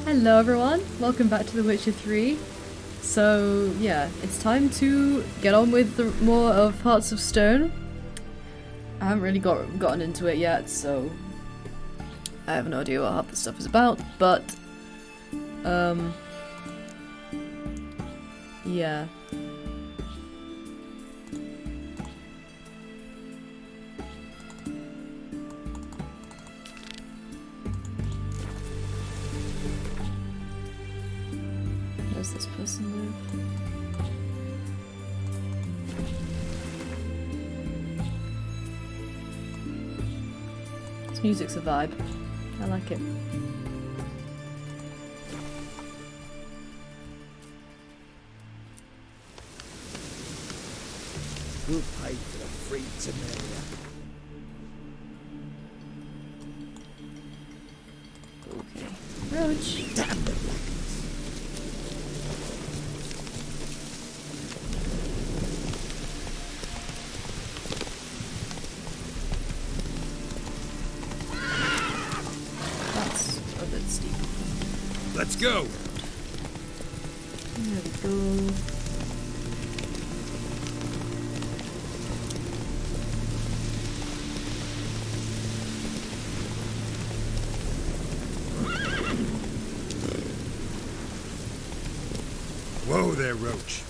Hello everyone, welcome back to The Witcher 3. So yeah, it's time to get on with the more of Hearts of Stone. I haven't really gotten into it yet, so I have no idea what half the stuff is about, but yeah. Does this person live? This music's a vibe. I like it. We'll pay for the free Tamaria. Okay. Roach. Damn the blackness. That's a bit steep. Let's go. There we go. Whoa there, Roach.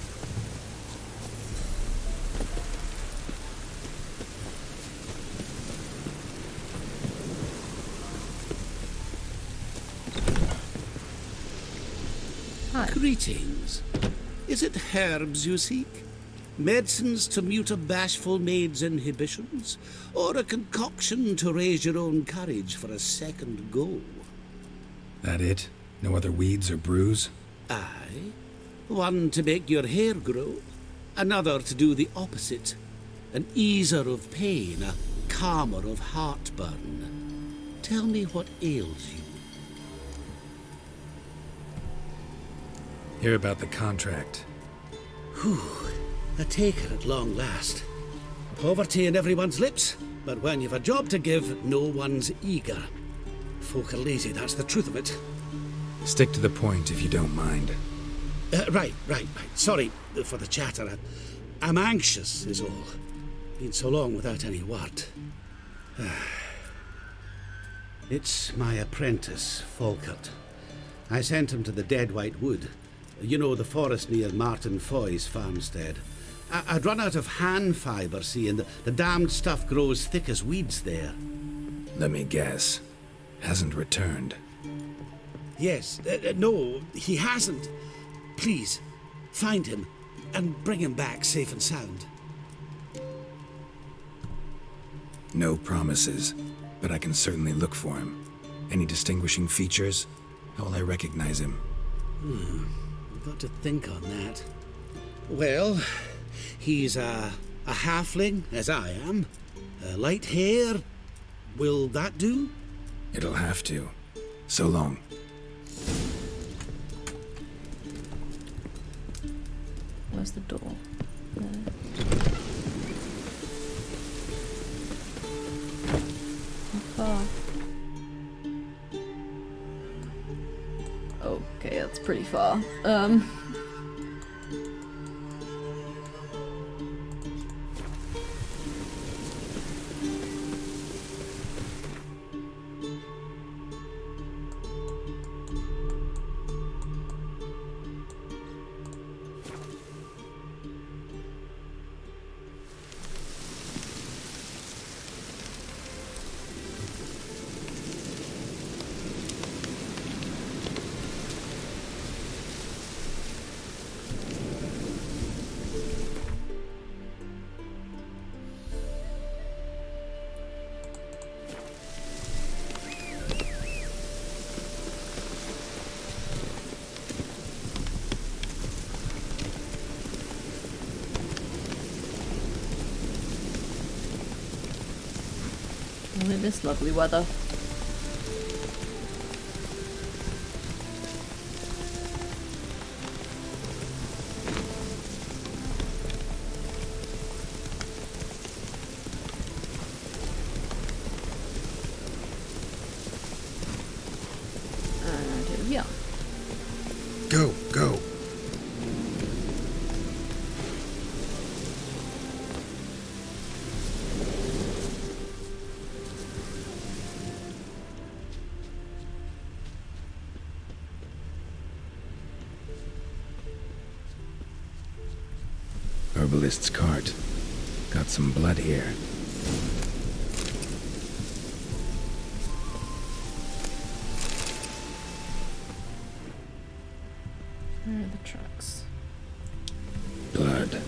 Hi. Greetings. Is it herbs you seek? Medicines to mute a bashful maid's inhibitions? Or a concoction to raise your own courage for a second go? That it? No other weeds or brews? Aye. One to make your hair grow, another to do the opposite. An easer of pain, a calmer of heartburn. Tell me what ails you. Hear about the contract. Whew, a taker at long last. Poverty in everyone's lips, but when you've a job to give, no one's eager. Folk are lazy, that's the truth of it. Stick to the point if you don't mind. Right. Sorry for the chatter. I'm anxious, is all. Been so long without any word. It's my apprentice, Falkert. I sent him to the Dead White Wood. You know, the forest near Martin Foy's farmstead. I'd run out of hand fibre, see, and the damned stuff grows thick as weeds there. Let me guess. Hasn't returned. Yes, no, he hasn't. Please, find him and bring him back safe and sound. No promises, but I can certainly look for him. Any distinguishing features? How will I recognize him? I've got to think on that. Well, he's a halfling, as I am. Light hair. Will that do? It'll have to. So long. Where's the door? There. How far? Okay, that's pretty far. Only this lovely weather. Yeah. Go, go. Herbalist's cart. Got some blood here. Where are the tracks? Blood.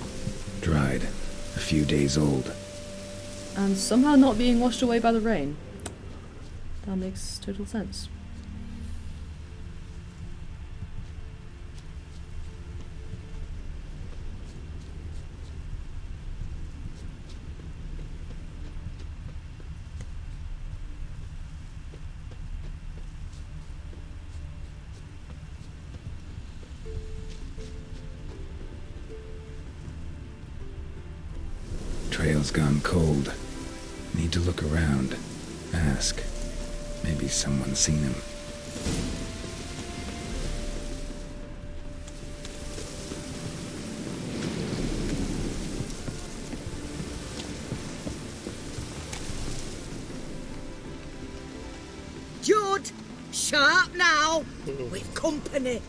Dried. A few days old. And somehow not being washed away by the rain. That makes total sense. Trail's gone cold. Need to look around. Ask. Maybe someone's seen him. Judd! Sharp now! We've company.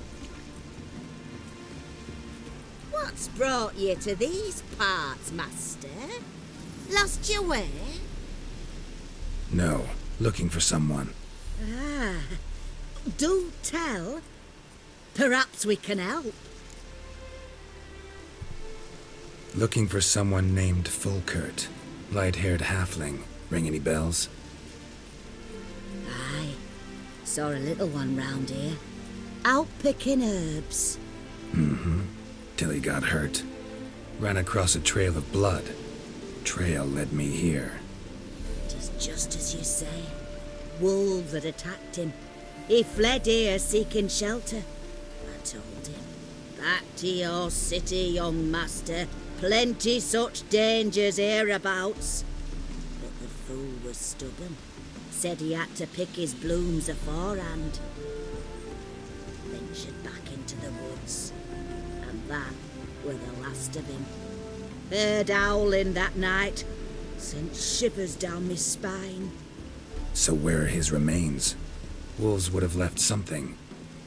What's brought you to these parts, master? Lost your way? No. Looking for someone. Ah, do tell. Perhaps we can help. Looking for someone named Fulkert. Light-haired halfling. Ring any bells? Aye, saw a little one round here. Out picking herbs. Mm-hmm. Till he got hurt. Ran across a trail of blood. Trail led me here. It is just as you say. Wolves had attacked him. He fled here seeking shelter. I told him, back to your city, young master. Plenty such dangers hereabouts. But the fool was stubborn. Said he had to pick his blooms aforehand. Ventured back into the woods. And that were the last of him. Heard howling that night. Sent shivers down my spine. So where are his remains? Wolves would have left something.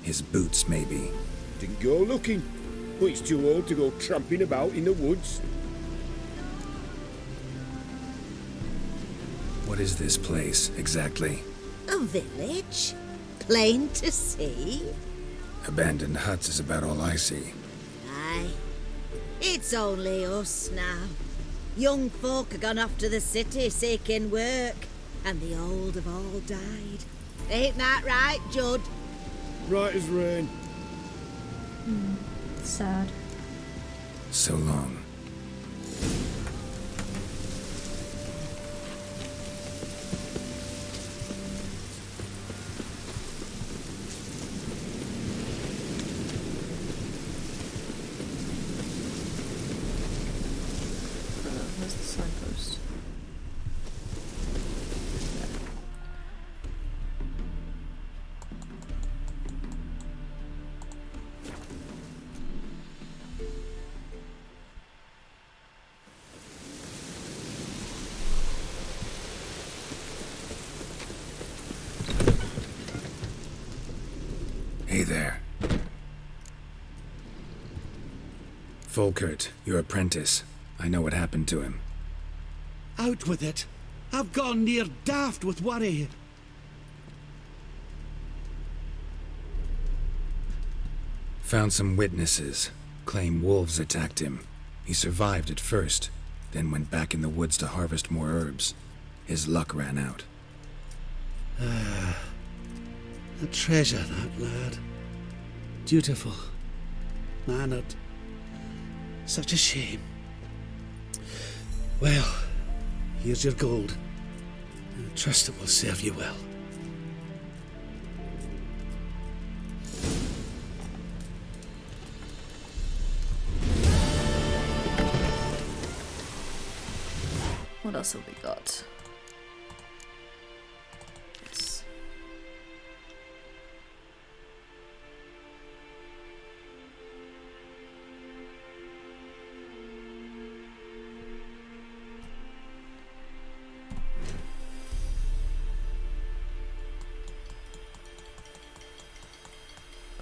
His boots, maybe. Didn't go looking, but he's too old to go tramping about in the woods. What is this place, exactly? A village? Plain to see? Abandoned huts is about all I see. Aye. It's only us now. Young folk have gone off to the city seeking work, and the old have all died. Ain't that right, Judd? Right as rain. Sad. So long. Where's the signpost? Hey there. Fulkert, your apprentice. I know what happened to him. Out with it. I've gone near daft with worry. Found some witnesses. Claim wolves attacked him. He survived at first, then went back in the woods to harvest more herbs. His luck ran out. A treasure, that lad. Dutiful. Mannered. Such a shame. Well, here's your gold. I trust it will serve you well. What else have we got? Yes.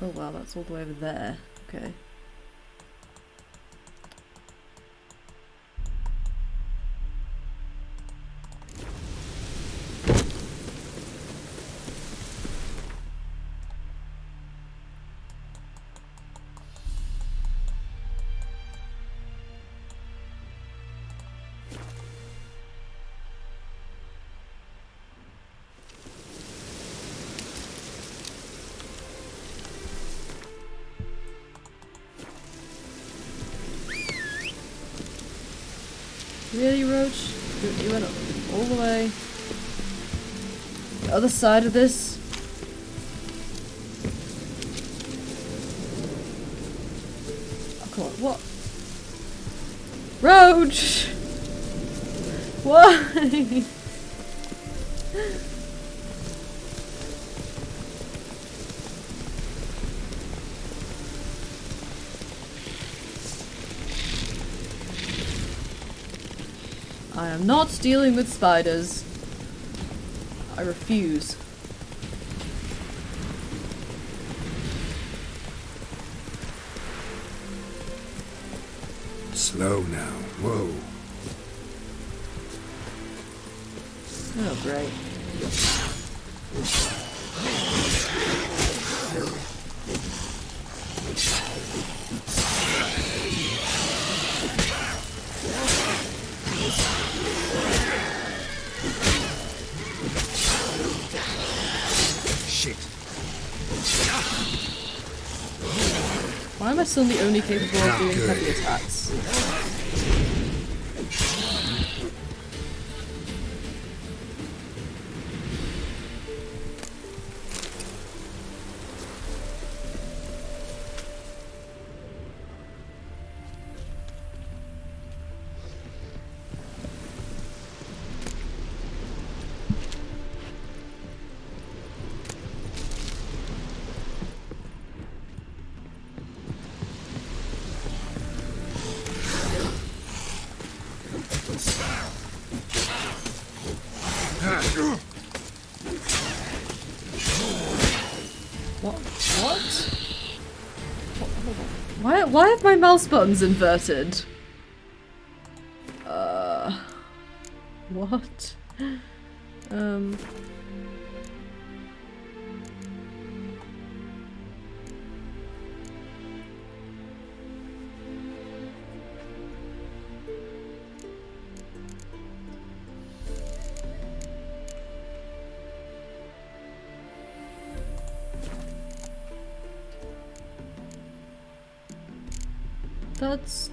Oh wow, that's all the way over there. Okay. Really, Roach? You went all the way. The other side of this? Oh, come on, what? Roach! Why? I am not dealing with spiders. I refuse. Slow now. Whoa. Oh, great. Shit. Why am I still the only capable of doing heavy attacks? What? Why have my mouse buttons inverted? What? That's...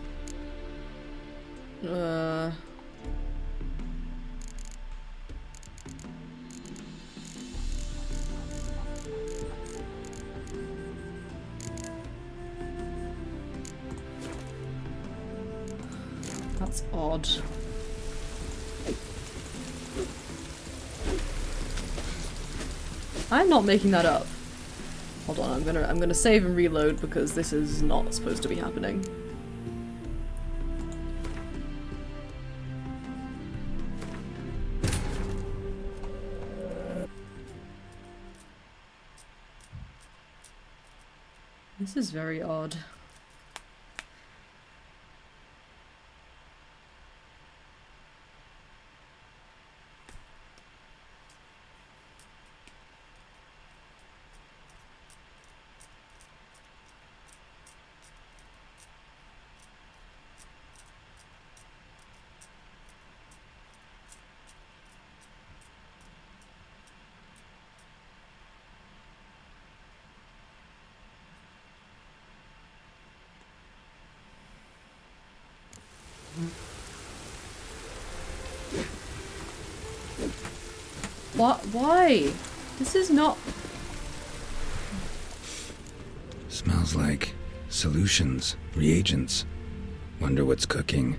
That's odd. I'm not making that up. Hold on, I'm gonna save and reload because this is not supposed to be happening. This is very odd. What? Why? This is not... Smells like solutions, reagents. Wonder what's cooking.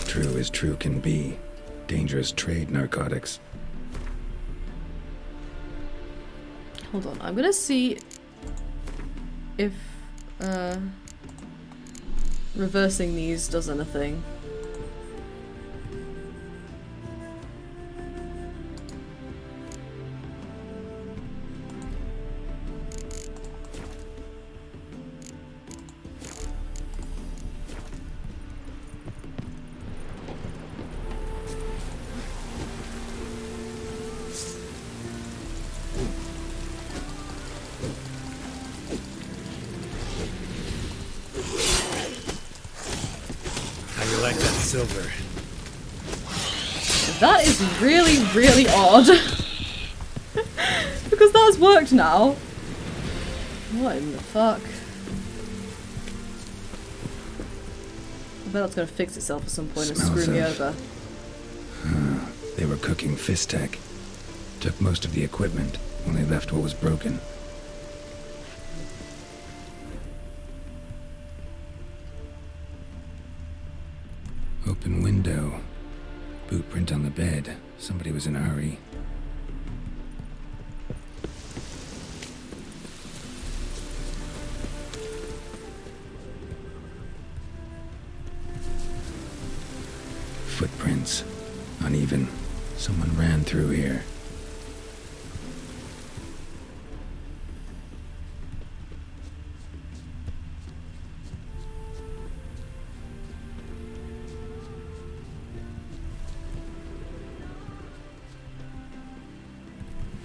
True as true can be. Dangerous trade, narcotics. Hold on, I'm gonna see if, Reversing these does anything. Like that silver. That is really, really odd. Because that's worked now. What in the fuck? I bet that's gonna fix itself at some point and screw me over. They were cooking Fistech. Took most of the equipment, only left what was broken. Open window. Boot print on the bed. Somebody was in a hurry. Footprints. Uneven. Someone ran through here.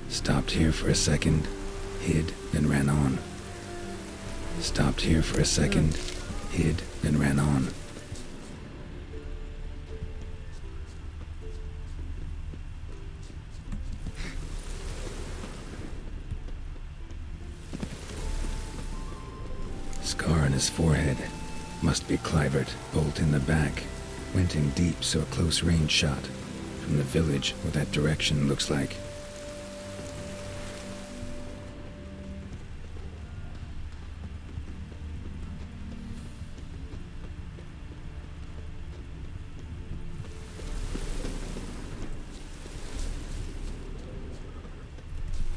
Stopped here for a second, hid, then ran on. Stopped here for a second, hid, then ran on. Scar on his forehead. Must be Clivert, bolt in the back. Went in deep, so a close range shot. From the village, what that direction looks like.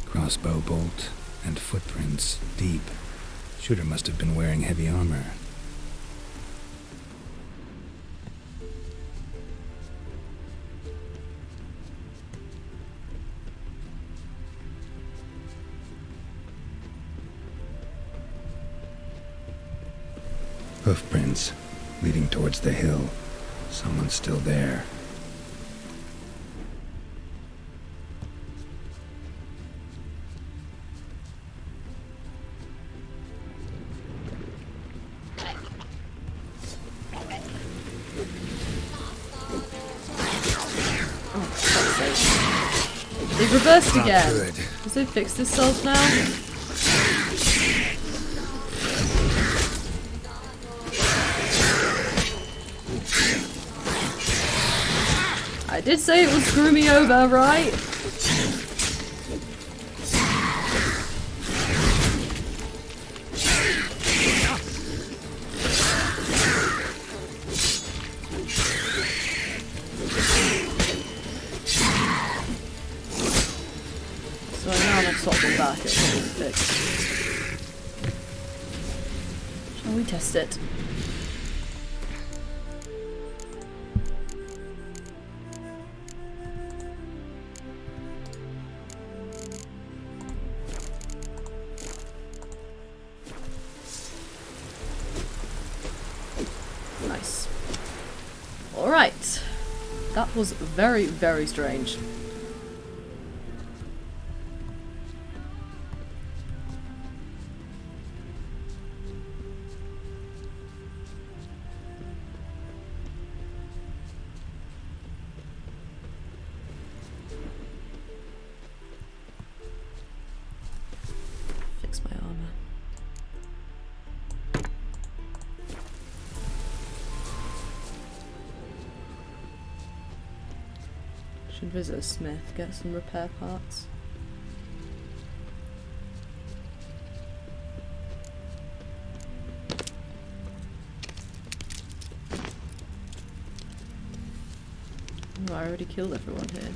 Crossbow bolt and footprints deep. Shooter must have been wearing heavy armor. Hoofprints leading towards the hill. Someone's still there. They've reversed Not again. good. Has they fixed themselves now? I did say it would screw me over, right? So now I'm swap them back, it's fixed. Shall we test it? Nice. Alright. That was very, very strange. Fix my armor. Should visit a smith, get some repair parts. Oh, I already killed everyone here.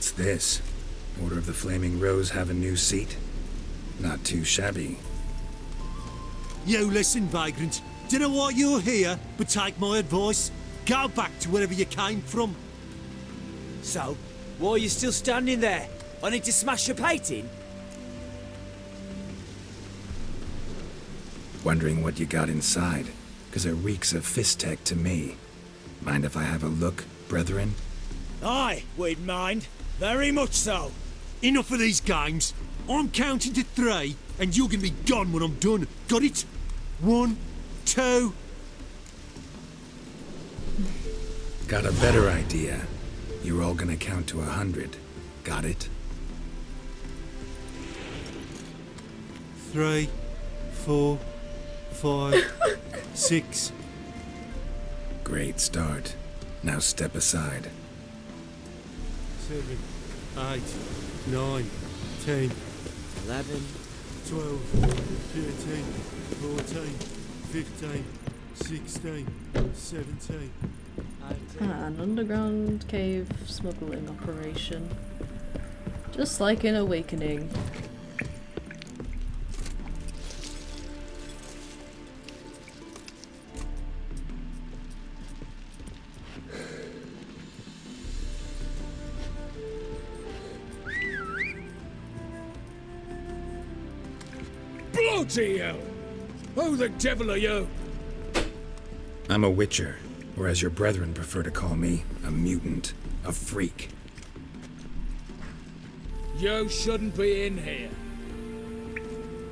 What's this? Order of the Flaming Rose have a new seat? Not too shabby. You listen, vagrant. Dunno what you're here, but take my advice. Go back to wherever you came from. So, why are you still standing there? I need to smash your painting? Wondering what you got inside, 'cause it reeks of fist tech to me. Mind if I have a look, brethren? Aye, we'd mind. Very much so. Enough of these games. I'm counting to 3, and you're gonna be gone when I'm done. Got it? 1, 2... Got a better idea. You're all gonna count to 100. Got it? 3, 4, 5, 6. Great start. Now step aside. 7, 8, 9, 10, 11. 12, 13, 14, 15, 16, 17, 18. An underground cave smuggling operation. Just like in Awakening. Bloody hell! Who the devil are you? I'm a witcher, or as your brethren prefer to call me, a mutant, a freak. You shouldn't be in here.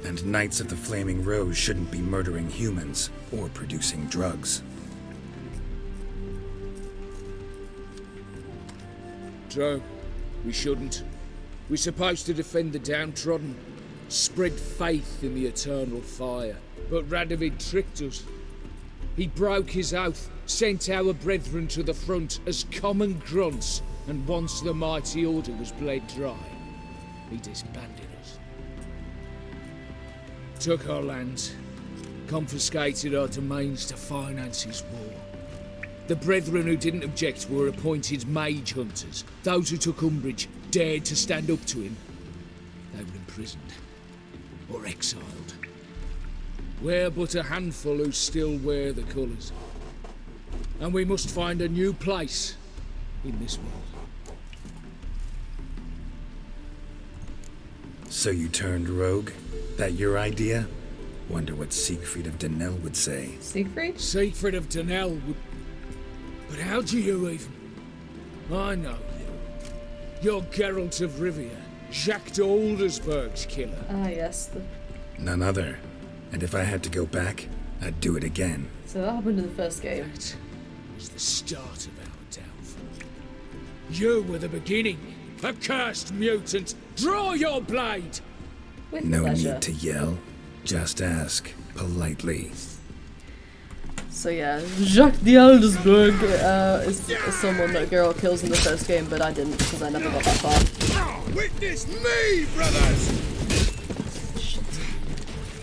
And Knights of the Flaming Rose shouldn't be murdering humans or producing drugs. Joe, we shouldn't. We're supposed to defend the downtrodden, spread faith in the eternal fire. But Radovid tricked us. He broke his oath, sent our brethren to the front as common grunts, and once the mighty order was bled dry, he disbanded us. Took our lands, confiscated our domains to finance his war. The brethren who didn't object were appointed mage hunters. Those who took umbrage, dared to stand up to him, they were imprisoned or exiled. We're but a handful who still wear the colours. And we must find a new place in this world. So you turned rogue? That your idea? Wonder what Siegfried of Denel would say. Siegfried? Siegfried of Denel would... But how do you even... I know you. You're Geralt of Rivia, Jacques de Aldersberg's killer. Ah, yes. None other. And if I had to go back, I'd do it again. So that happened in the first game. That was the start of our downfall. You were the beginning. Accursed mutant! Draw your blade! With No pleasure. need to yell. Just ask, politely. So yeah, Jacques de Aldersberg is someone that Geralt kills in the first game, but I didn't because I never got that far. Witness me, brothers!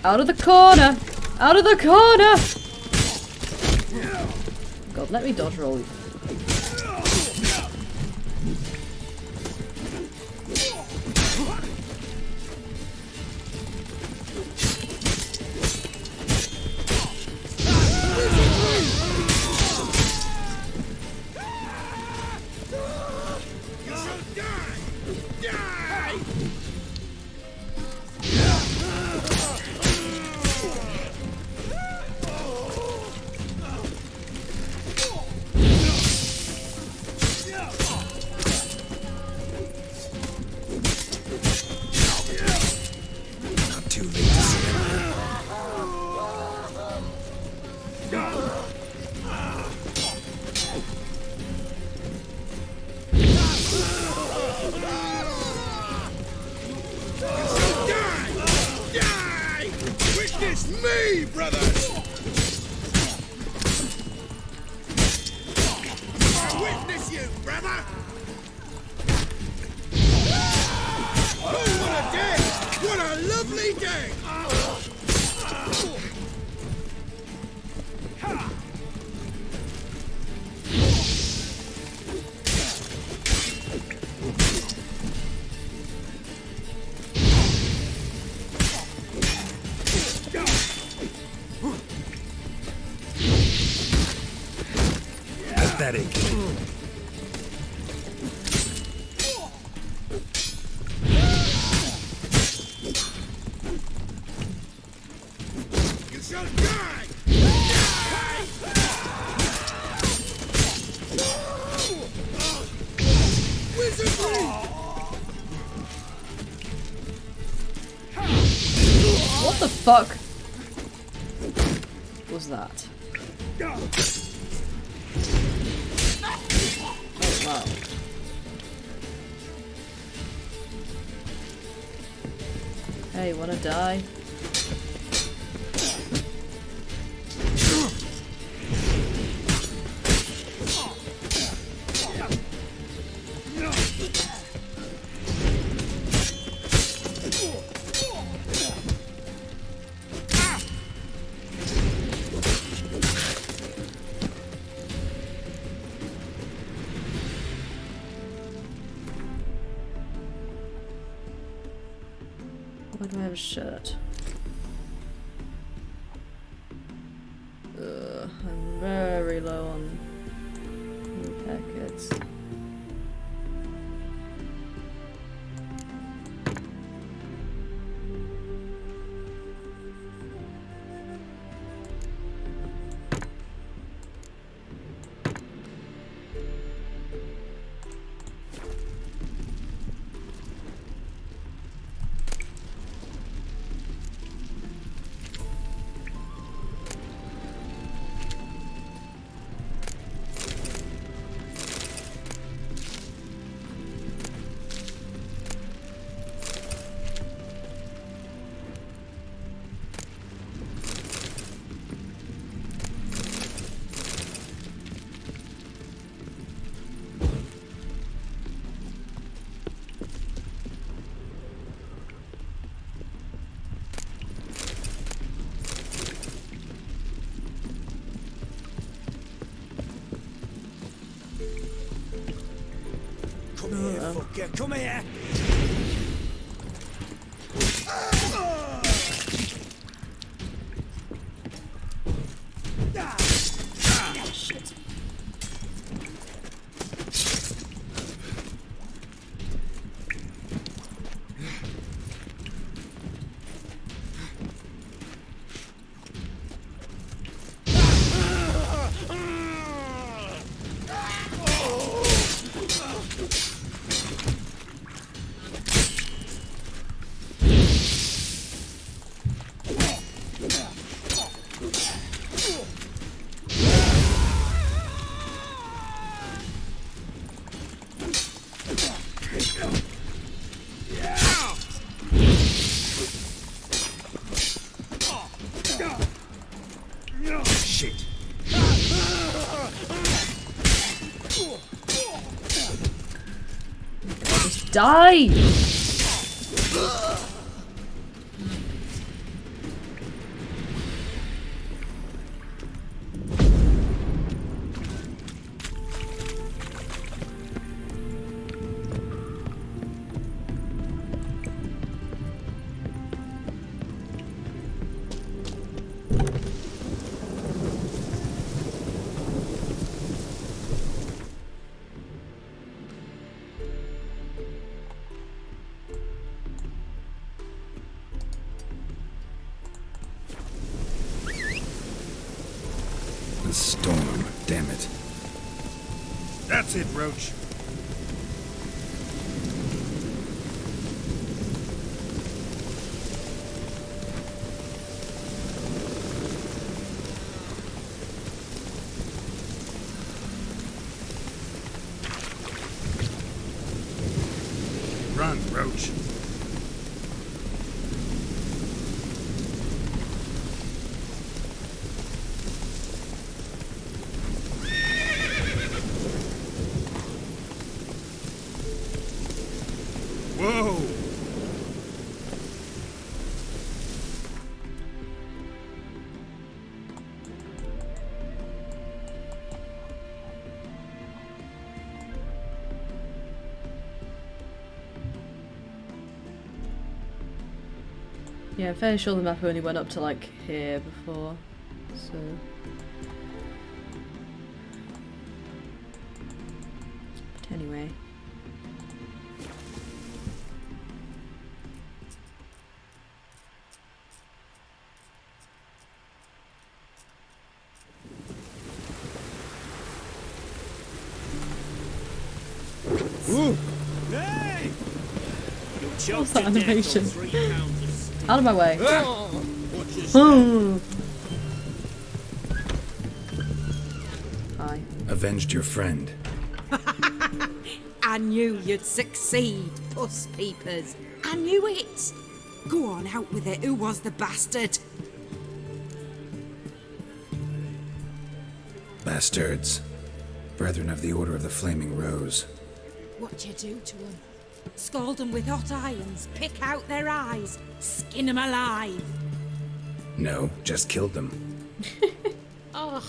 Out of the corner! Out of the corner! God, let me dodge roll. Not too late to surrender. Die! Witness me, brothers! Witness you, brother! Oh, what a day! What a lovely day! pathetic. You shall die! Wizardry! What the fuck was that? Oh wow. Hey, wanna die? Why do I have a shirt? I'm very low on repair kits. Come here, fucker, come here! Shit. Shit. Just die! The storm, damn it. That's it, Roach. Run, Roach. Whoa! Yeah, I'm fairly sure the map only went up to like here before, so... anyway. Hey! What's that animation? Out of my way. Hi. Avenged your friend. I knew you'd succeed, puss peepers. I knew it. Go on, out with it. Who was the bastard? Bastards. Brethren of the Order of the Flaming Rose. What you do to them? Scald them with hot irons, pick out their eyes, skin them alive. No, just killed them. Oh,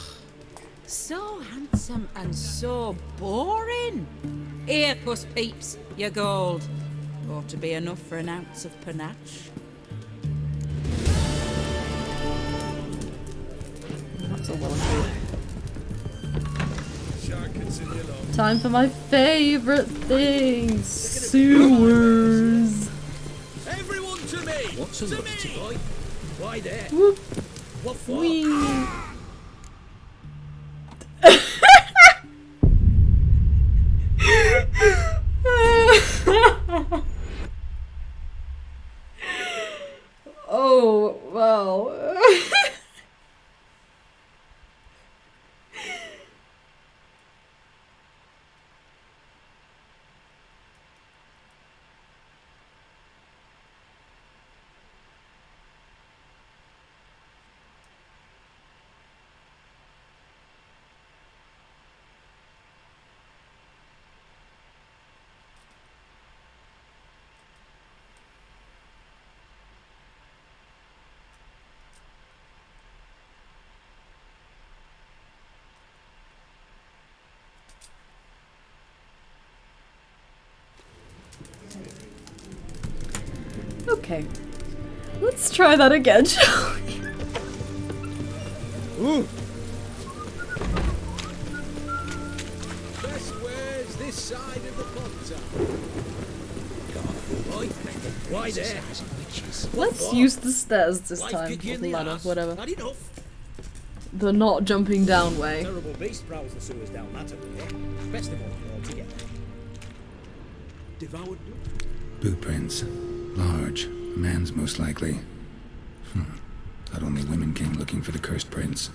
so handsome and so boring. Here, puss peeps, your gold. Ought to be enough for an ounce of panache. That's a lot of food. Time for my favourite thing, sewers. Everyone to me! What's a to lofty me! boy? Why there? Whoop. What for? Whee. Oh, wow. Okay, let's try that again, shall we? Best ware's this side of the pond. Boy, why there? Let's use the stairs this Life time, kick you or in the the ladder, arse. whatever. Not enough. The not jumping down way. Terrible beast prowls the sewers down that way. Best of all together. Devoured Boot prints. Large. A man's most likely. Thought only women came looking for the cursed prince.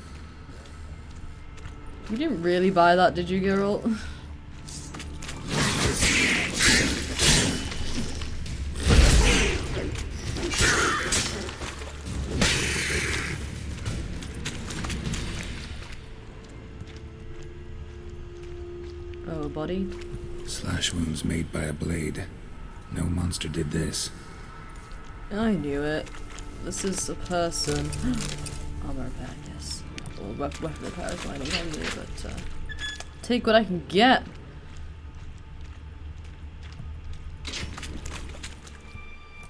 You didn't really buy that, did you, Geralt? Oh, a body? Slash wounds made by a blade. No monster did this. I knew it. This is a person. Armor repair, yes. Or weapon repair is fine on me, but take what I can get.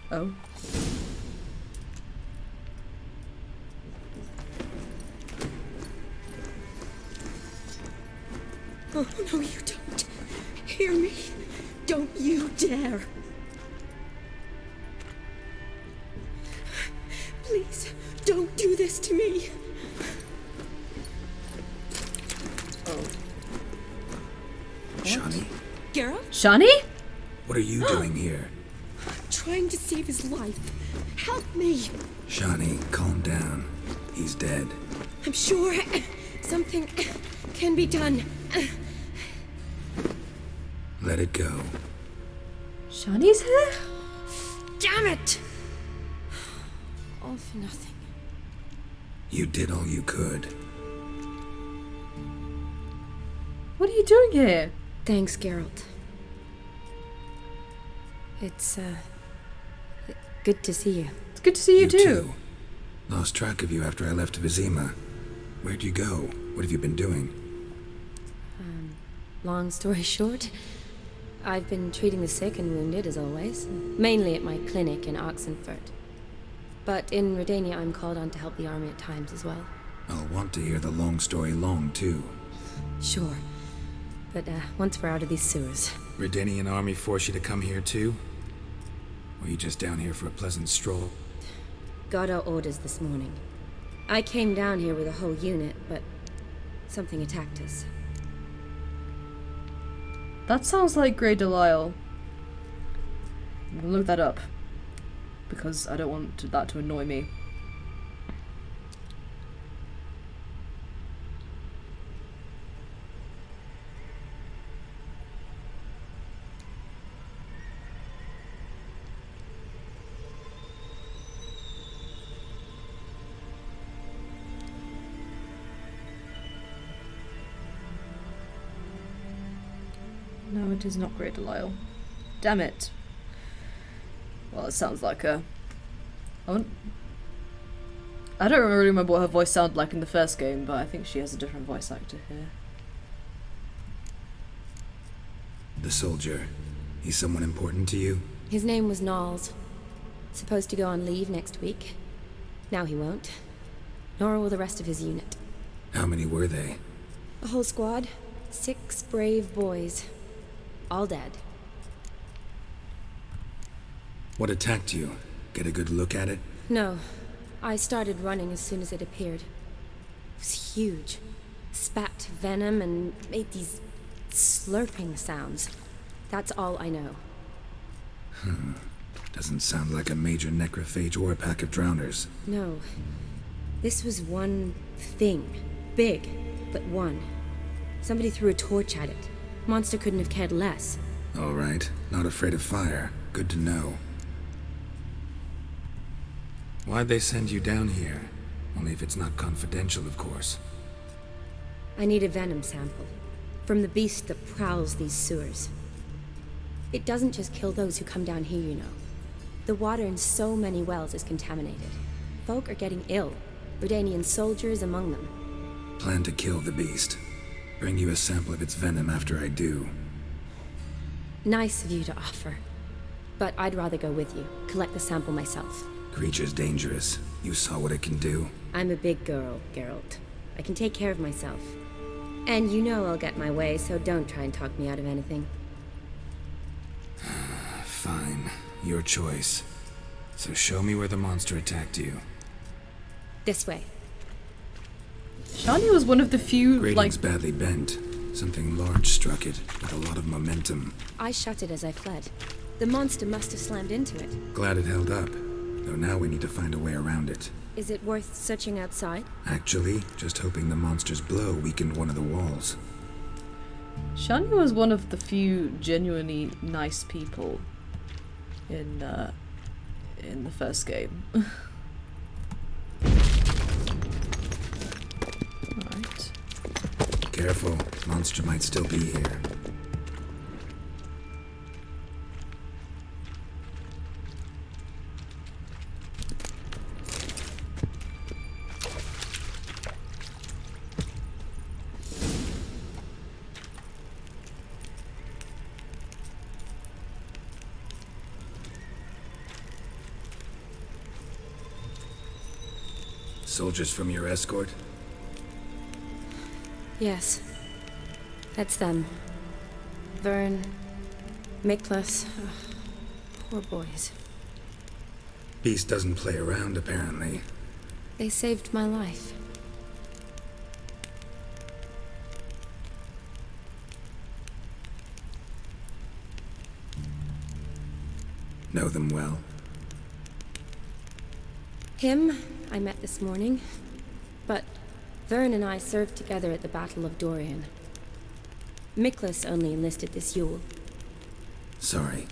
Oh. Oh, no, you don't. Hear me. Don't you dare. Please, don't do this to me. Oh. Shani? Geralt? Shani? What are you doing here? Trying to save his life. Help me. Shani, calm down. He's dead. I'm sure something can be done. Let it go. Shani's here? Damn it! All for nothing. You did all you could. What are you doing here? Thanks, Geralt. It's, good to see you. It's good to see you too. Lost track of you after I left Vizima. Where'd you go? What have you been doing? Long story short, I've been treating the sick and wounded as always, mainly at my clinic in Oxenfurt. But in Redania, I'm called on to help the army at times as well. I'll want to hear the long story long, too. Sure. But once we're out of these sewers, Redanian army force you to come here too? Or are you just down here for a pleasant stroll? Got our orders this morning. I came down here with a whole unit, but something attacked us. That sounds like Grey Delisle. I'm gonna look that up. Because I don't want that to annoy me. No, it is not Grey Delisle. Damn it. Well, it sounds like a... I don't really remember what her voice sounded like in the first game, but I think she has a different voice actor here. The soldier. He's someone important to you? His name was Knowles. Supposed to go on leave next week. Now he won't. Nor will the rest of his unit. How many were they? A whole squad. 6 brave boys. All dead. What attacked you? Get a good look at it? No. I started running as soon as it appeared. It was huge. Spat venom and made these slurping sounds. That's all I know. Doesn't sound like a major necrophage or a pack of drowners. No. This was one thing. Big, but one. Somebody threw a torch at it. Monster couldn't have cared less. All right. Not afraid of fire. Good to know. Why'd they send you down here? Only if it's not confidential, of course. I need a venom sample. From the beast that prowls these sewers. It doesn't just kill those who come down here, you know. The water in so many wells is contaminated. Folk are getting ill. Redanian soldiers among them. Plan to kill the beast. Bring you a sample of its venom after I do. Nice of you to offer. But I'd rather go with you. Collect the sample myself. Creature's dangerous. You saw what it can do. I'm a big girl, Geralt. I can take care of myself. And you know I'll get my way, so don't try and talk me out of anything. Fine. Your choice. So show me where the monster attacked you. This way. Shani was one of the few, Grading's badly bent. Something large struck it, with a lot of momentum. I shut it as I fled. The monster must have slammed into it. Glad it held up. Though now we need to find a way around it. Is it worth searching outside? Actually, just hoping the monster's blow weakened one of the walls. Shani was one of the few genuinely nice people in the first game. Alright. Careful, monster might still be here. Soldiers from your escort? Yes. That's them. Vern, Miklas. Poor boys. Beast doesn't play around, apparently. They saved my life. Know them well? Him, I met this morning. But Vern and I served together at the Battle of Dorian. Miklas only enlisted this Yule. Sorry.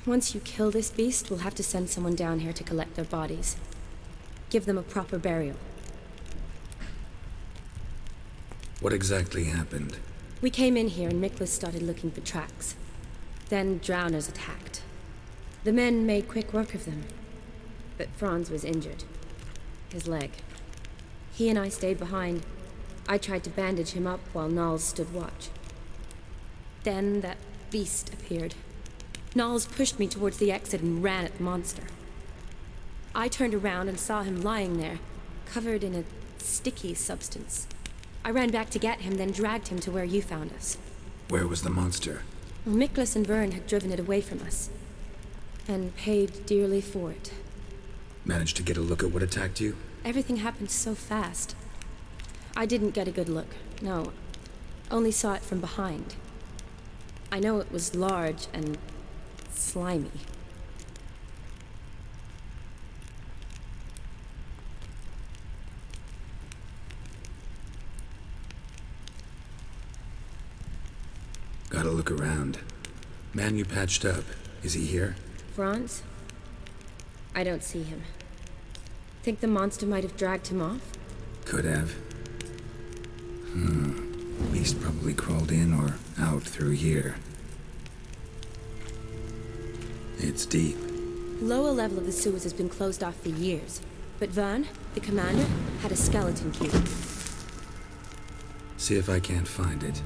Once you kill this beast, we'll have to send someone down here to collect their bodies. Give them a proper burial. What exactly happened? We came in here and Miklas started looking for tracks. Then drowners attacked. The men made quick work of them. But Franz was injured. His leg. He and I stayed behind. I tried to bandage him up while Knowles stood watch. Then that beast appeared. Knowles pushed me towards the exit and ran at the monster. I turned around and saw him lying there, covered in a sticky substance. I ran back to get him, then dragged him to where you found us. Where was the monster? Well, Miklas and Vern had driven it away from us. And paid dearly for it. Managed to get a look at what attacked you? Everything happened so fast. I didn't get a good look, no. Only saw it from behind. I know it was large and slimy. Gotta look around. Man you patched up, is he here? Franz? I don't see him. Think the monster might have dragged him off? Could have. Beast probably crawled in or out through here. It's deep. The lower level of the sewers has been closed off for years. But Vern, the commander, had a skeleton key. See if I can't find it.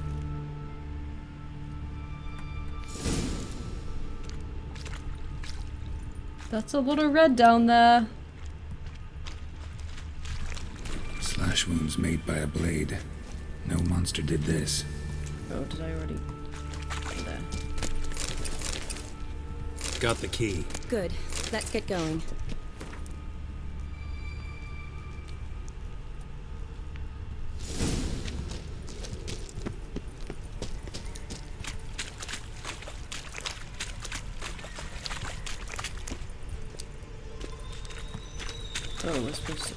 That's a lot of red down there. Slash wounds made by a blade. No monster did this. Oh, did I already? There. Got the key. Good. Let's get going. Oh, we're supposed to.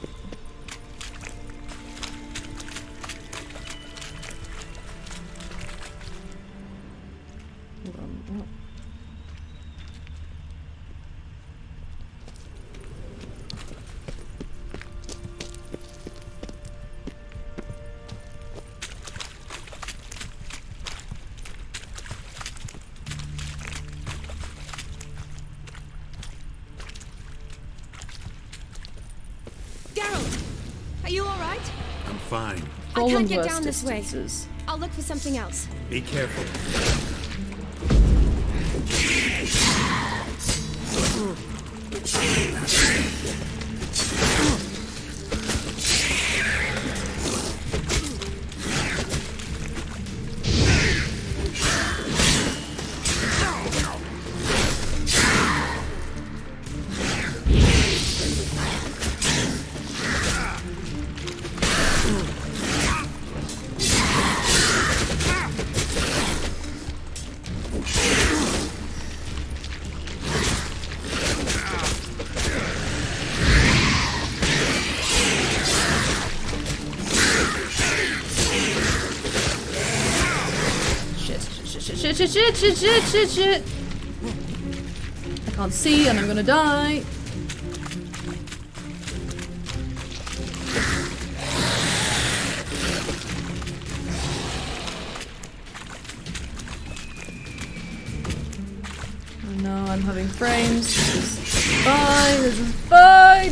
Hold on. Oh. Are you all right? I'm fine. I can't get Worst down this way. distances. I'll look for something else. Be careful. Shit. I can't see and I'm gonna die. Oh no, I'm having frames. This is fine.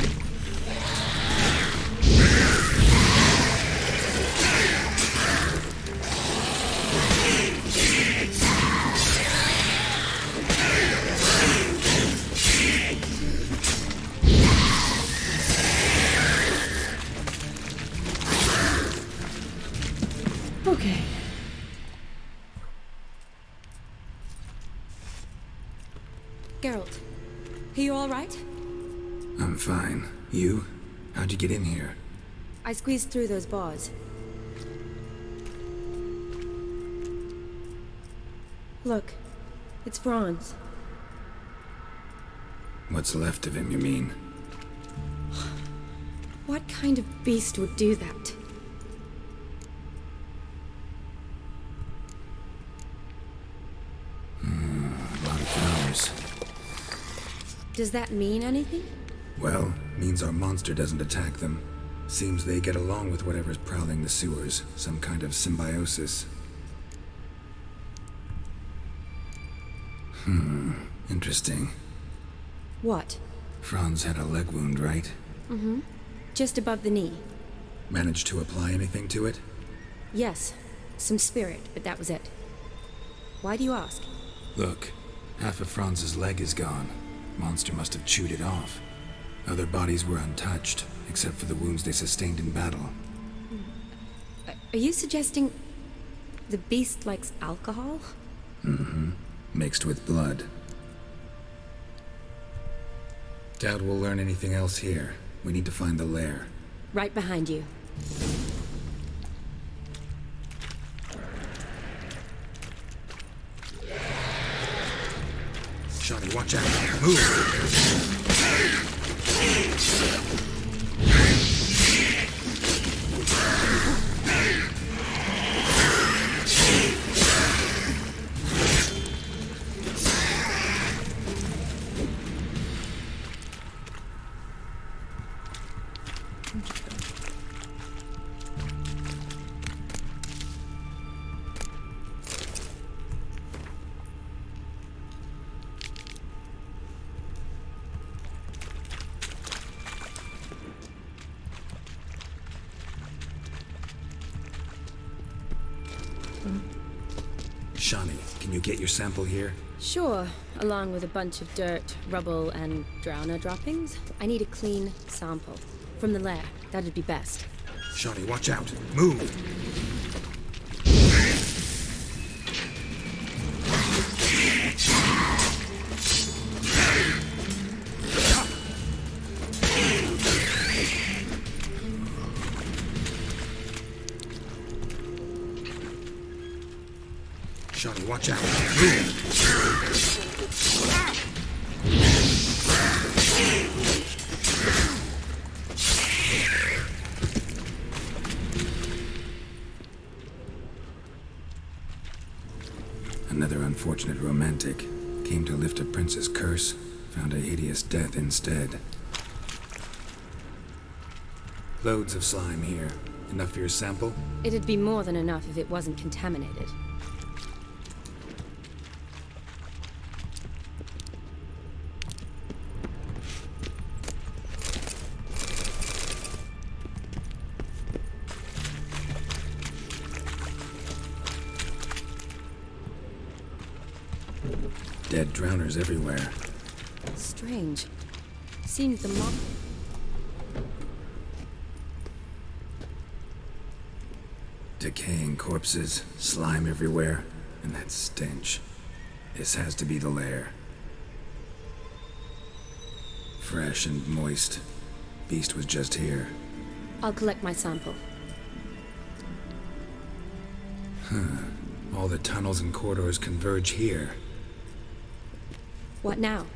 Okay. Geralt, are you all right? I'm fine. You? How'd you get in here? I squeezed through those bars. Look, it's Franz. What's left of him, you mean? What kind of beast would do that? A lot of flowers. Does that mean anything? Well, means our monster doesn't attack them. Seems they get along with whatever's prowling the sewers. Some kind of symbiosis. Interesting. What? Franz had a leg wound, right? Mm-hmm. Just above the knee. Managed to apply anything to it? Yes. Some spirit, but that was it. Why do you ask? Look, half of Franz's leg is gone. Monster must have chewed it off. Other bodies were untouched, except for the wounds they sustained in battle. Are you suggesting The beast likes alcohol? Mixed with blood. Doubt we'll learn anything else here. We need to find the lair. Right behind you. Shani, watch out. Move! Shani, can you get your sample here? Sure, along with a bunch of dirt, rubble, and drowner droppings. I need a clean sample. From the lair, that'd be best. Shani, watch out. Move! Shani, watch out. Move! Another unfortunate romantic. Came to lift a prince's curse, found a hideous death instead. Loads of slime here. Enough for your sample? It'd be more than enough if it wasn't contaminated. Dead drowners everywhere. Strange. Seems the mob... Decaying corpses, slime everywhere, and that stench. This has to be the lair. Fresh and moist. Beast was just here. I'll collect my sample. All the tunnels and corridors converge here. What now?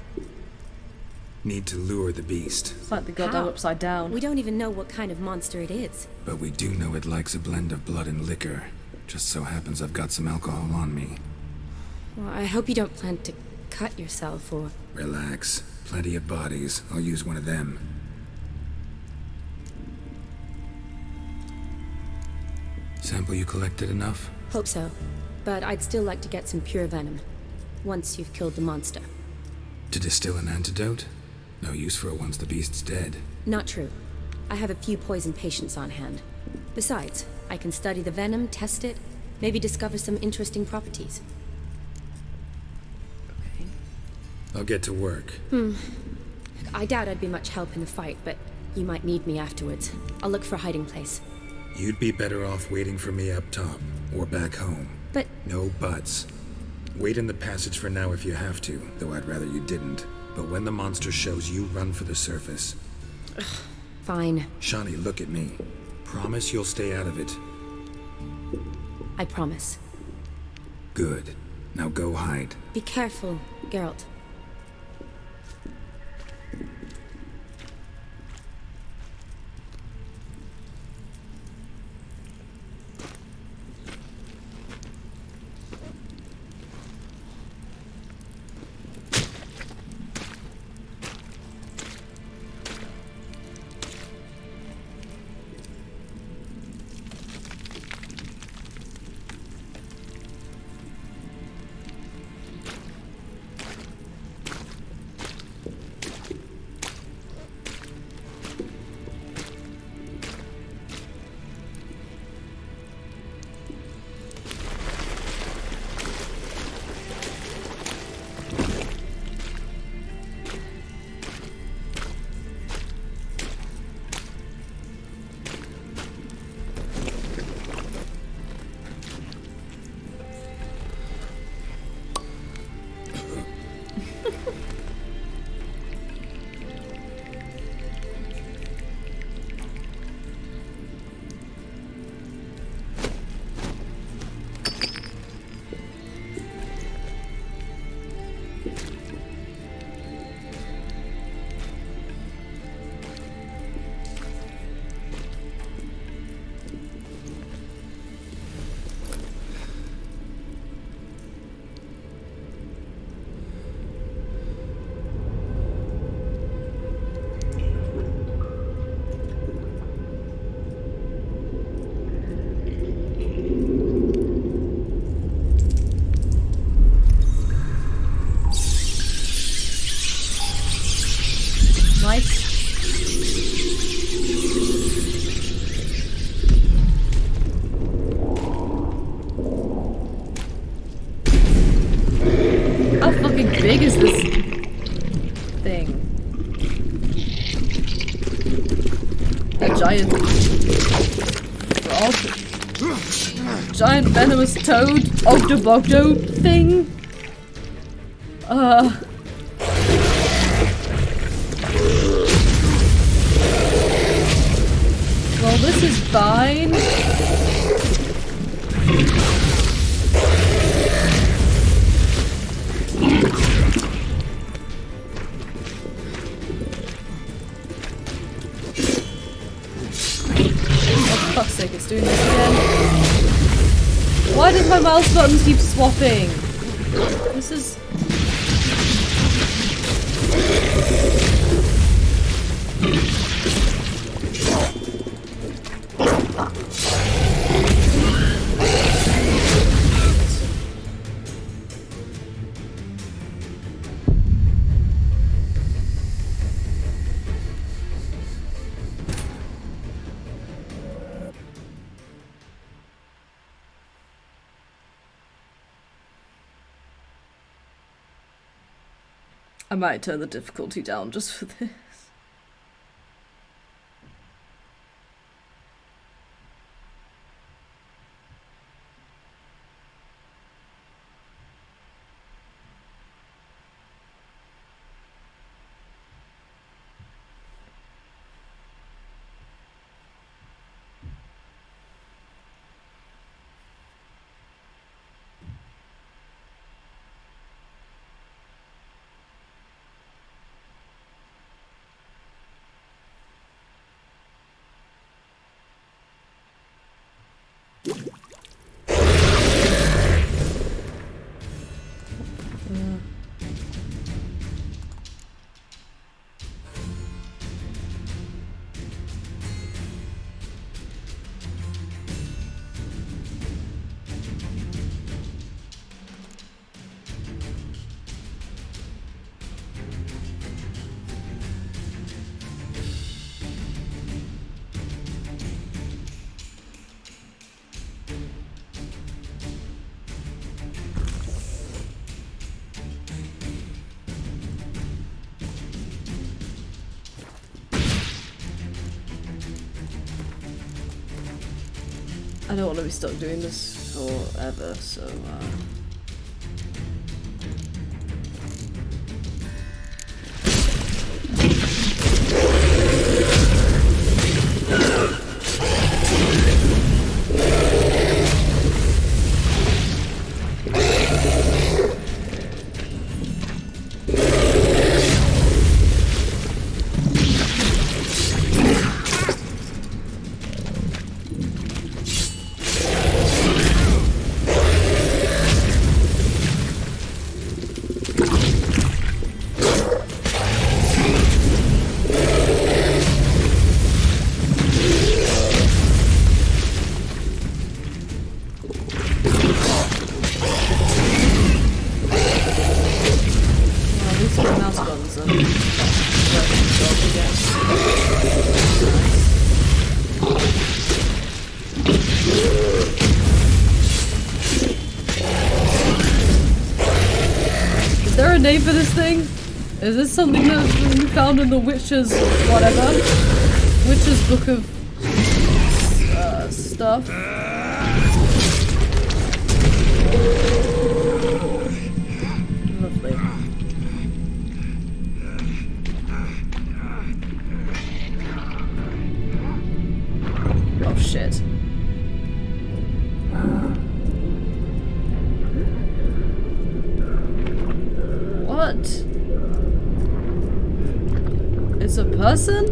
Need to lure the beast. It's like the goddamn How? upside down. We don't even know what kind of monster it is. But we do know it likes a blend of blood and liquor. Just so happens I've got some alcohol on me. Well, I hope you don't plan to cut yourself or... Relax. Plenty of bodies. I'll use one of them. Sample you collected enough? Hope so. But I'd still like to get some pure venom. Once you've killed the monster. To distill an antidote? No use for it once the beast's dead. Not true. I have a few poison patients on hand. Besides, I can study the venom, test it, maybe discover some interesting properties. Okay. I'll get to work. I doubt I'd be much help in the fight, but you might need me afterwards. I'll look for a hiding place. You'd be better off waiting for me up top, or back home. But No buts. Wait in the passage for now if you have to, though I'd rather you didn't. But when the monster shows, you run for the surface. fine. Shani, look at me. Promise you'll stay out of it. I promise. Good. Now go hide. Be careful, Geralt. Nice. How fucking big is this thing? A giant frog? Giant venomous toad? Octobogdo thing? Well, this is fine. Oh, for fuck's sake, it's doing this again. Why does my mouse buttons keep swapping? This is... I might turn the difficulty down just for this. I don't want to be stuck doing this forever, so name for this thing? Is this something that we found in the Witcher's whatever? Witcher's book of stuff? Lovely. Oh shit. What? It's a person?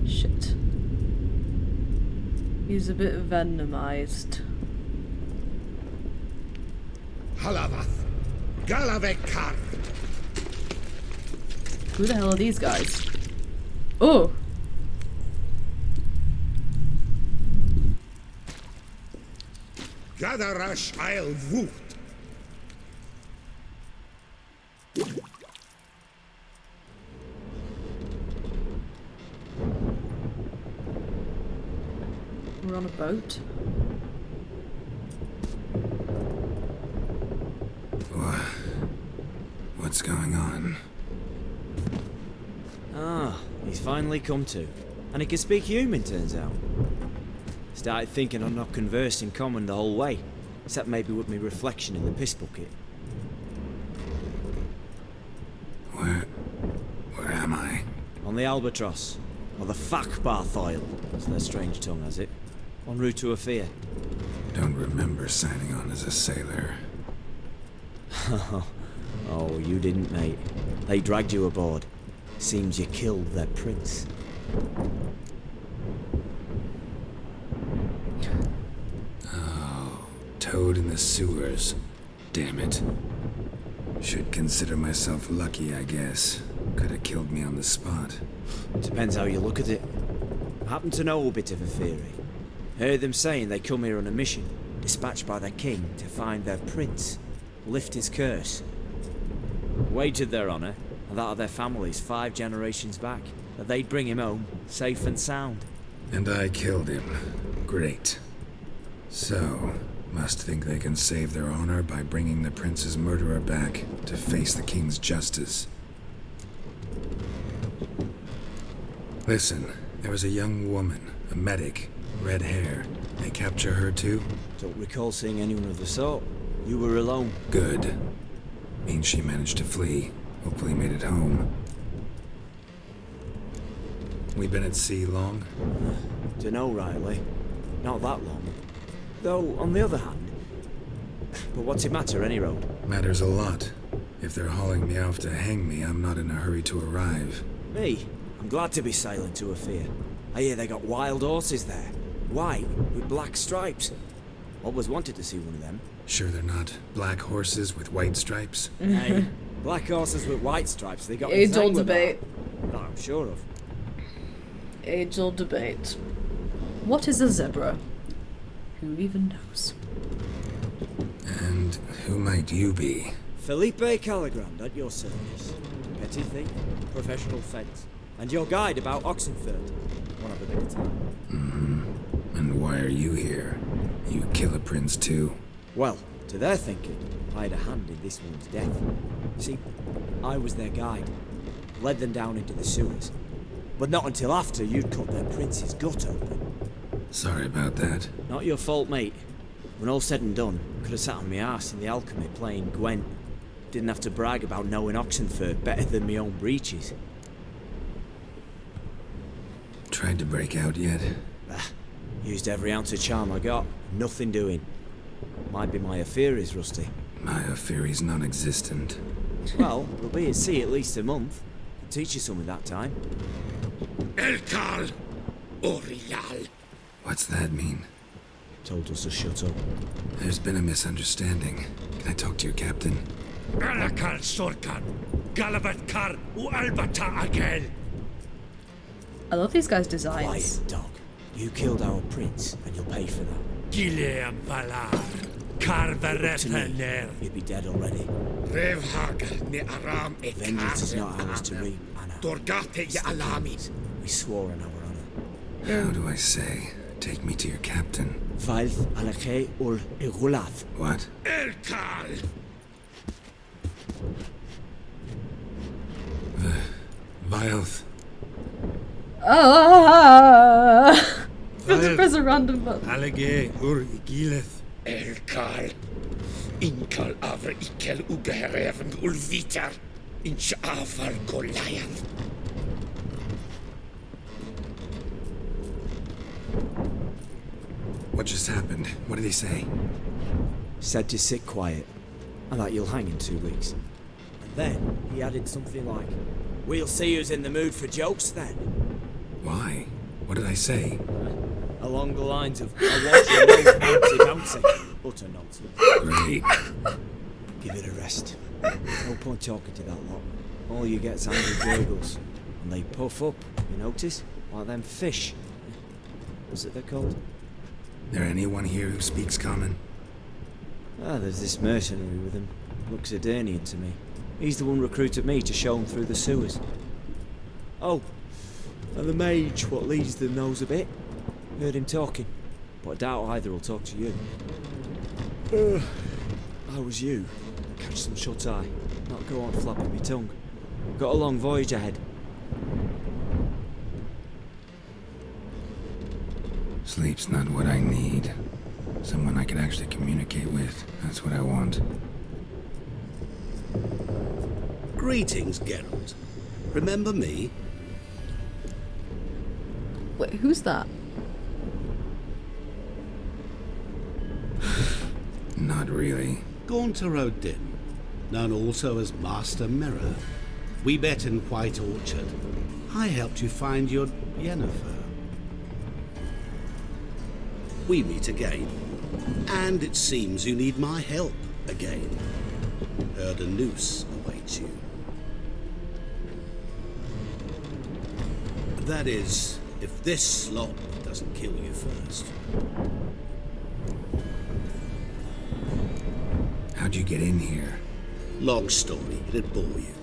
Shit. He's a bit venomized. Halavath. Galavekar. Who the hell are these guys? Oh! Gadarash I'll Voot. we're on a boat. What's going on? Ah, he's finally come to. And he can speak human, turns out. Started thinking I'm not conversed in common the whole way, except maybe with me reflection in the piss bucket. Where am I? On the Albatross, or the Fakbarth Isle, as their strange tongue has it. En route to Ofier. Don't remember signing on as a sailor. Oh, you didn't, mate. They dragged you aboard. Seems you killed their prince. Oh, toad in the sewers. Damn it. Should consider myself lucky, I guess. Could have killed me on the spot. Depends how you look at it. I happen to know a bit of a theory. Heard them saying they come here on a mission, dispatched by their king to find their prince, lift his curse. Wagered their honour, and that of their families 5 generations back, that they'd bring him home, safe and sound. And I killed him. Great. So, must think they can save their honor by bringing the prince's murderer back to face the king's justice. Listen, there was a young woman, a medic, red hair. They capture her too? Don't recall seeing anyone of the sort. You were alone. Good. Means she managed to flee. Hopefully made it home. We been at sea long? Dunno rightly. Not that long. Though, on the other hand... But what's it matter, any road? Matters a lot. If they're hauling me off to hang me, I'm not in a hurry to arrive. Me? I'm glad to be sailing to Ofier. I hear they got wild horses there. White, with black stripes. Always wanted to see one of them. Sure they're not black horses with white stripes? Hey, black horses with white stripes, they got Age-old debate. That I'm sure of. Age-old debate. What is a zebra? Who even knows? And who might you be? Felipe Caligrand at your service. Petty thief, professional fence. And your guide about Oxenford. One of a bit of time. Mm-hmm. And why are you here? You kill a prince too? Well, to their thinking, I had a hand in this one's death. See, I was their guide. Led them down into the sewers. But not until after you'd cut their prince's gut open. Sorry about that. Not your fault, mate. When all said and done, could have sat on my arse in the alchemy playing Gwent. Didn't have to brag about knowing Oxenford better than my own breeches. Tried to break out yet? Used every ounce of charm I got. Nothing doing. Might be my Ofier is rusty. My Ofier's non-existent. Well, we'll be at sea at least a month. Can teach you something that time. Elkal Orial. What's that mean? Told us to shut up. There's been a misunderstanding. Can I talk to your captain? Alakal Sorkan. Galabat Kar U Albata Agel. I love these guys' designs. Quiet, dog. You killed our prince, and you'll pay for that. Gileam Valar. Carverethener. You'd be dead already. Revhag ne Aram et Vengeance is not ours to reap, Anna. Dorgate ya Alamit. We swore on our honor. How do I say? Take me to your captain. Valth Alakhe ul Igulath. What? Elkal. Vilth. Press a random button. Alege ur igileth. Elkal. Inkal avre ikel ugehereven ulvitar. Inch afal Goliath. What just happened? What did he say? Said to sit quiet, and that you'll hang in 2 weeks. And then he added something like, "We'll see who's in the mood for jokes then." Why? What did I say? Along the lines of, "I want you to bouncy. Utter nonsense. Great. Give it a rest. No point talking to that lot. All you get's angry gurgles. And they puff up, you notice? Like them fish. What's it they're called? There anyone here who speaks common? There's this mercenary with him. Looks Adernian to me. He's the one recruited me to show him through the sewers. Oh, and the mage what leads them knows a bit. Heard him talking. but I doubt either will talk to you. How was you? Catch some shut-eye. Not go on flapping me tongue. Got a long voyage ahead. Sleep's not what I need. Someone I can actually communicate with. That's what I want. Greetings, Geralt. Remember me? Wait, who's that? Not really. Gaunter O'Dim, known also as Master Mirror. We met in White Orchard. I helped you find your Yennefer. We meet again. And it seems you need my help again. Heard a noose awaits you. That is, if this slop doesn't kill you first. How'd you get in here? Long story, it'd bore you.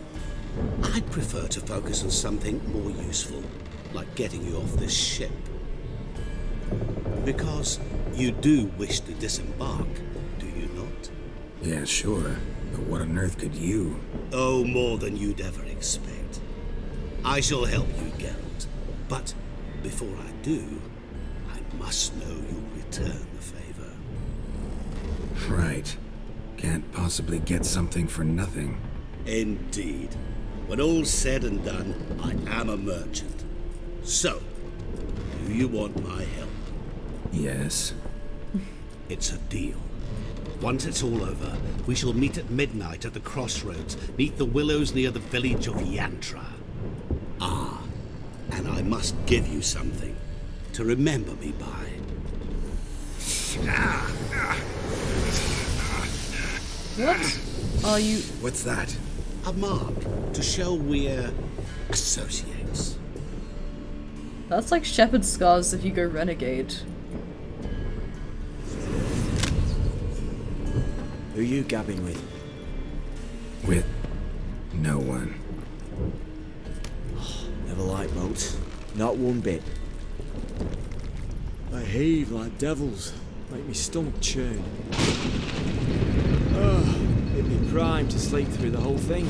I'd prefer to focus on something more useful, like getting you off this ship. Because you do wish to disembark, do you not? Yeah, sure. But what on earth could you? Oh, more than you'd ever expect. I shall help you, Geralt. But before I do, I must know you'll return the favor. Right. Can't possibly get something for nothing. Indeed. When all's said and done, I am a merchant. So, do you want my help? Yes. It's a deal. Once it's all over, we shall meet at midnight at the crossroads, neath the willows near the village of Yantra. Ah, and I must give you something to remember me by. What are you? What's that? A mark to show we're associates. That's like shepherd scars if you go renegade. Who you gabbing with? With no one. Never liked boats. Not one bit. They heave like devils. Make me stomach churn. It'd be prime to sleep through the whole thing.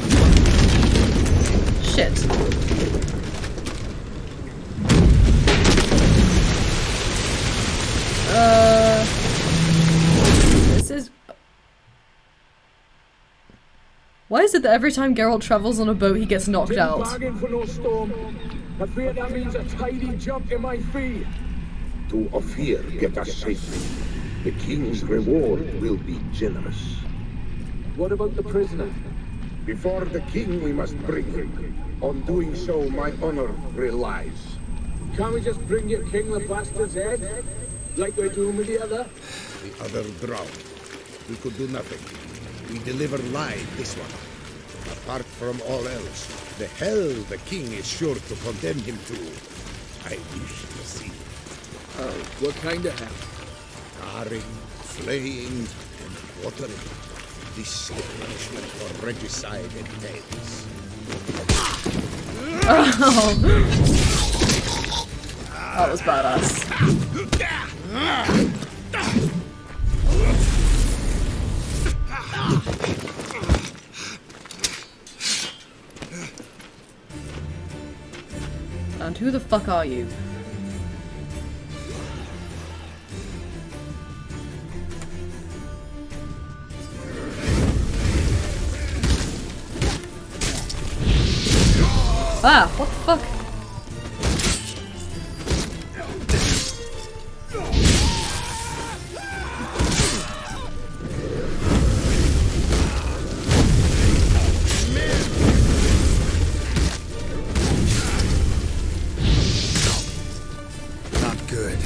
Shit. This is... Why is it that every time Geralt travels on a boat he gets knocked out? Bargain for no storm. I fear that means a tidy jump in my fee. To Ofier, get us safely. The king's reward will be generous. What about the prisoner? Before the king, we must bring him. On doing so, my honor relies. Can't we just bring your king the bastard's head? Like we're doing with the other? The other drowned. We could do nothing. We deliver live this one. Apart from all else, the hell the king is sure to condemn him to. I wish to see. Oh, what kind of hell? Carring, flaying, and watering. This is the punishment for regicide and deaths. That was badass. And who the fuck are you? Ah, what the fuck? Not good.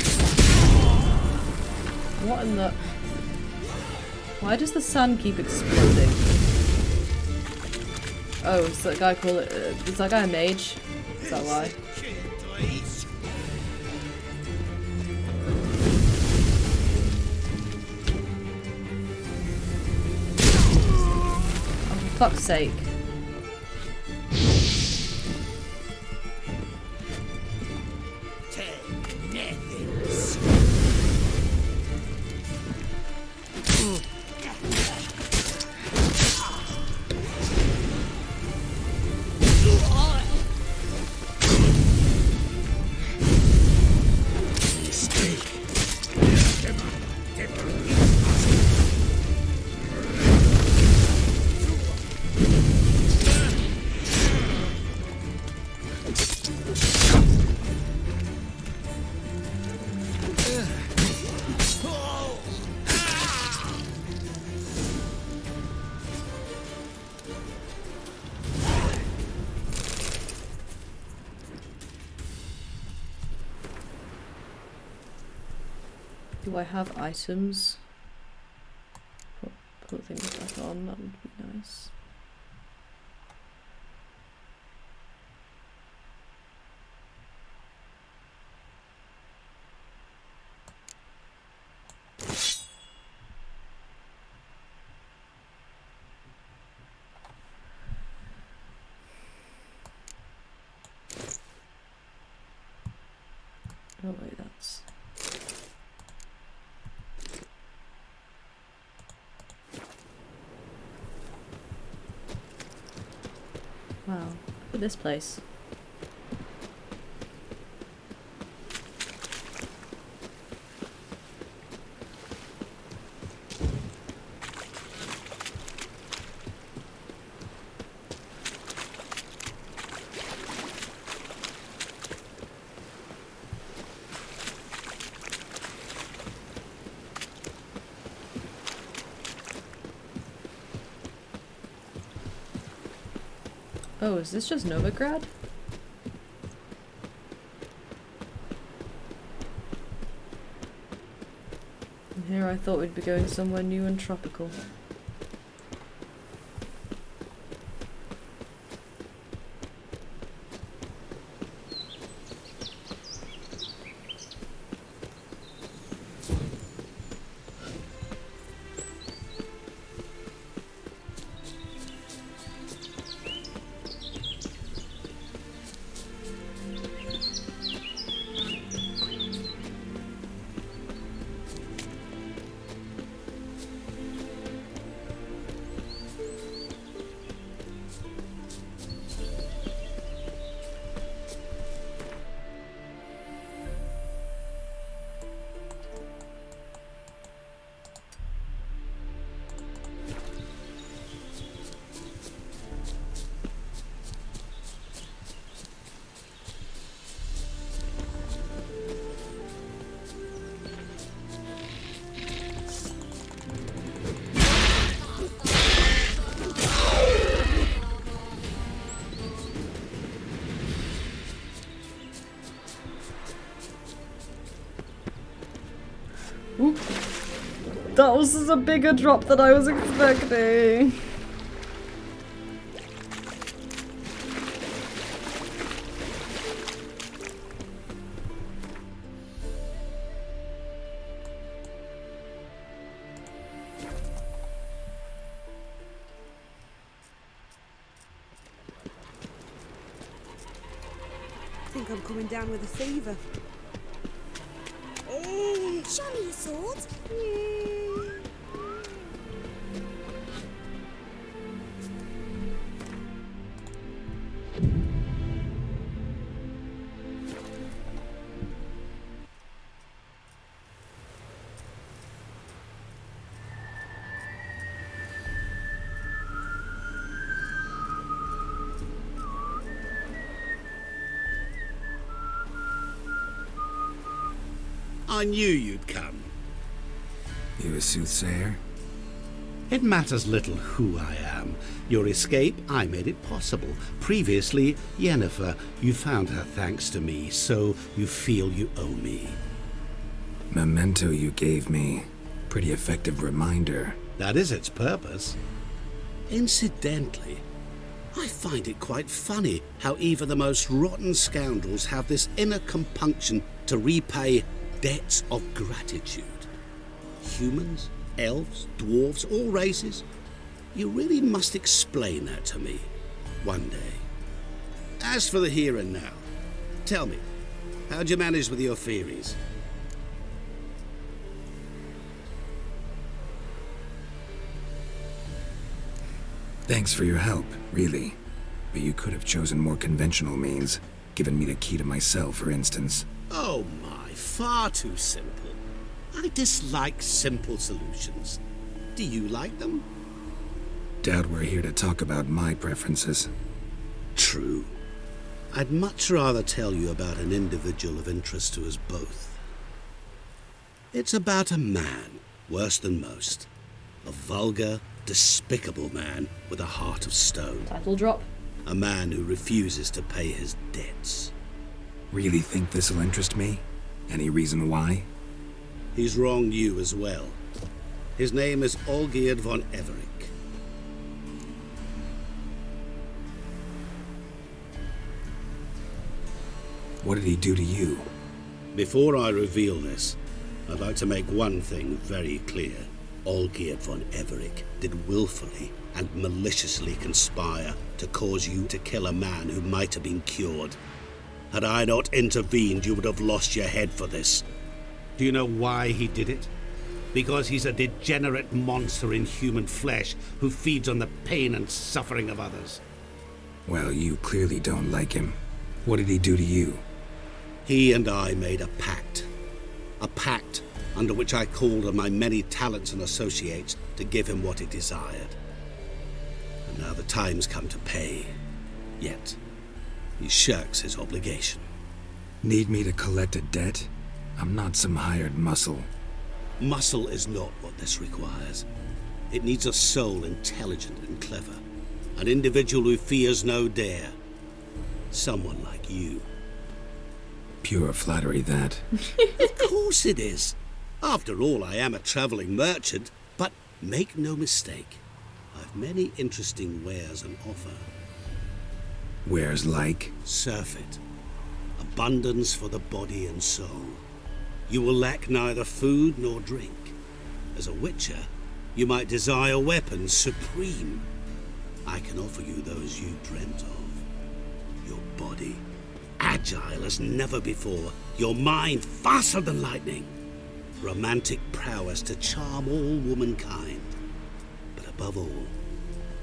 What in the... Why does the sun keep exploding? Oh, is that guy called it? Is that guy a mage? Is that why? Oh, for fuck's sake. Do I have items? Put things back on, that would be nice. Oh wait, that's... Wow, look at this place. Oh, is this just Novigrad? And here I thought we'd be going somewhere new and tropical. Oop. That was a bigger drop than I was expecting. I think I'm coming down with a fever. Shani, sword. I knew you'd come. You a soothsayer? It matters little who I am. Your escape, I made it possible. Previously, Yennefer, you found her thanks to me, so you feel you owe me. Memento you gave me. Pretty effective reminder. That is its purpose. Incidentally, I find it quite funny how even the most rotten scoundrels have this inner compunction to repay debts of gratitude. Humans, elves, dwarves, all races. You really must explain that to me one day. As for the here and now, tell me, how'd you manage with the Ofieres? Thanks for your help, really. But you could have chosen more conventional means. Given me the key to my cell, for instance. Oh my, far too simple. I dislike simple solutions. Do you like them? Doubt we're here to talk about my preferences. True. I'd much rather tell you about an individual of interest to us both. It's about a man, worse than most. A vulgar, despicable man with a heart of stone. Title drop. A man who refuses to pay his debts. Really think this'll interest me? Any reason why? He's wronged you as well. His name is Olgierd von Everick. What did he do to you? Before I reveal this, I'd like to make one thing very clear. Olgierd von Everick did willfully and maliciously conspire to cause you to kill a man who might have been cured. Had I not intervened, you would have lost your head for this. Do you know why he did it? Because he's a degenerate monster in human flesh who feeds on the pain and suffering of others. Well, you clearly don't like him. What did he do to you? He and I made a pact. A pact under which I called on my many talents and associates to give him what he desired. And now the time's come to pay. Yet, he shirks his obligation. Need me to collect a debt? I'm not some hired muscle. Muscle is not what this requires. It needs a soul intelligent and clever. An individual who fears no dare. Someone like you. Pure flattery, that. Of course it is. After all, I am a traveling merchant, but make no mistake, I've many interesting wares on offer. Wares like? Surfeit. Abundance for the body and soul. You will lack neither food nor drink. As a witcher, you might desire weapons supreme. I can offer you those you dreamt of. Your body, agile as never before. Your mind, faster than lightning. Romantic prowess to charm all womankind. But above all,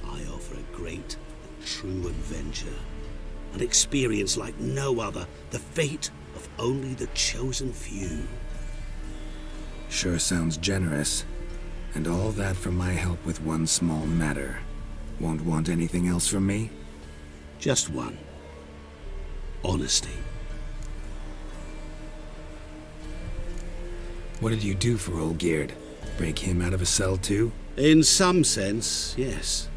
I offer a great and true adventure. An experience like no other, the fate of only the chosen few. Sure sounds generous. And all that for my help with one small matter. Won't want anything else from me? Just one. Honesty. What did you do for Olgierd? Break him out of a cell too? In some sense, yes.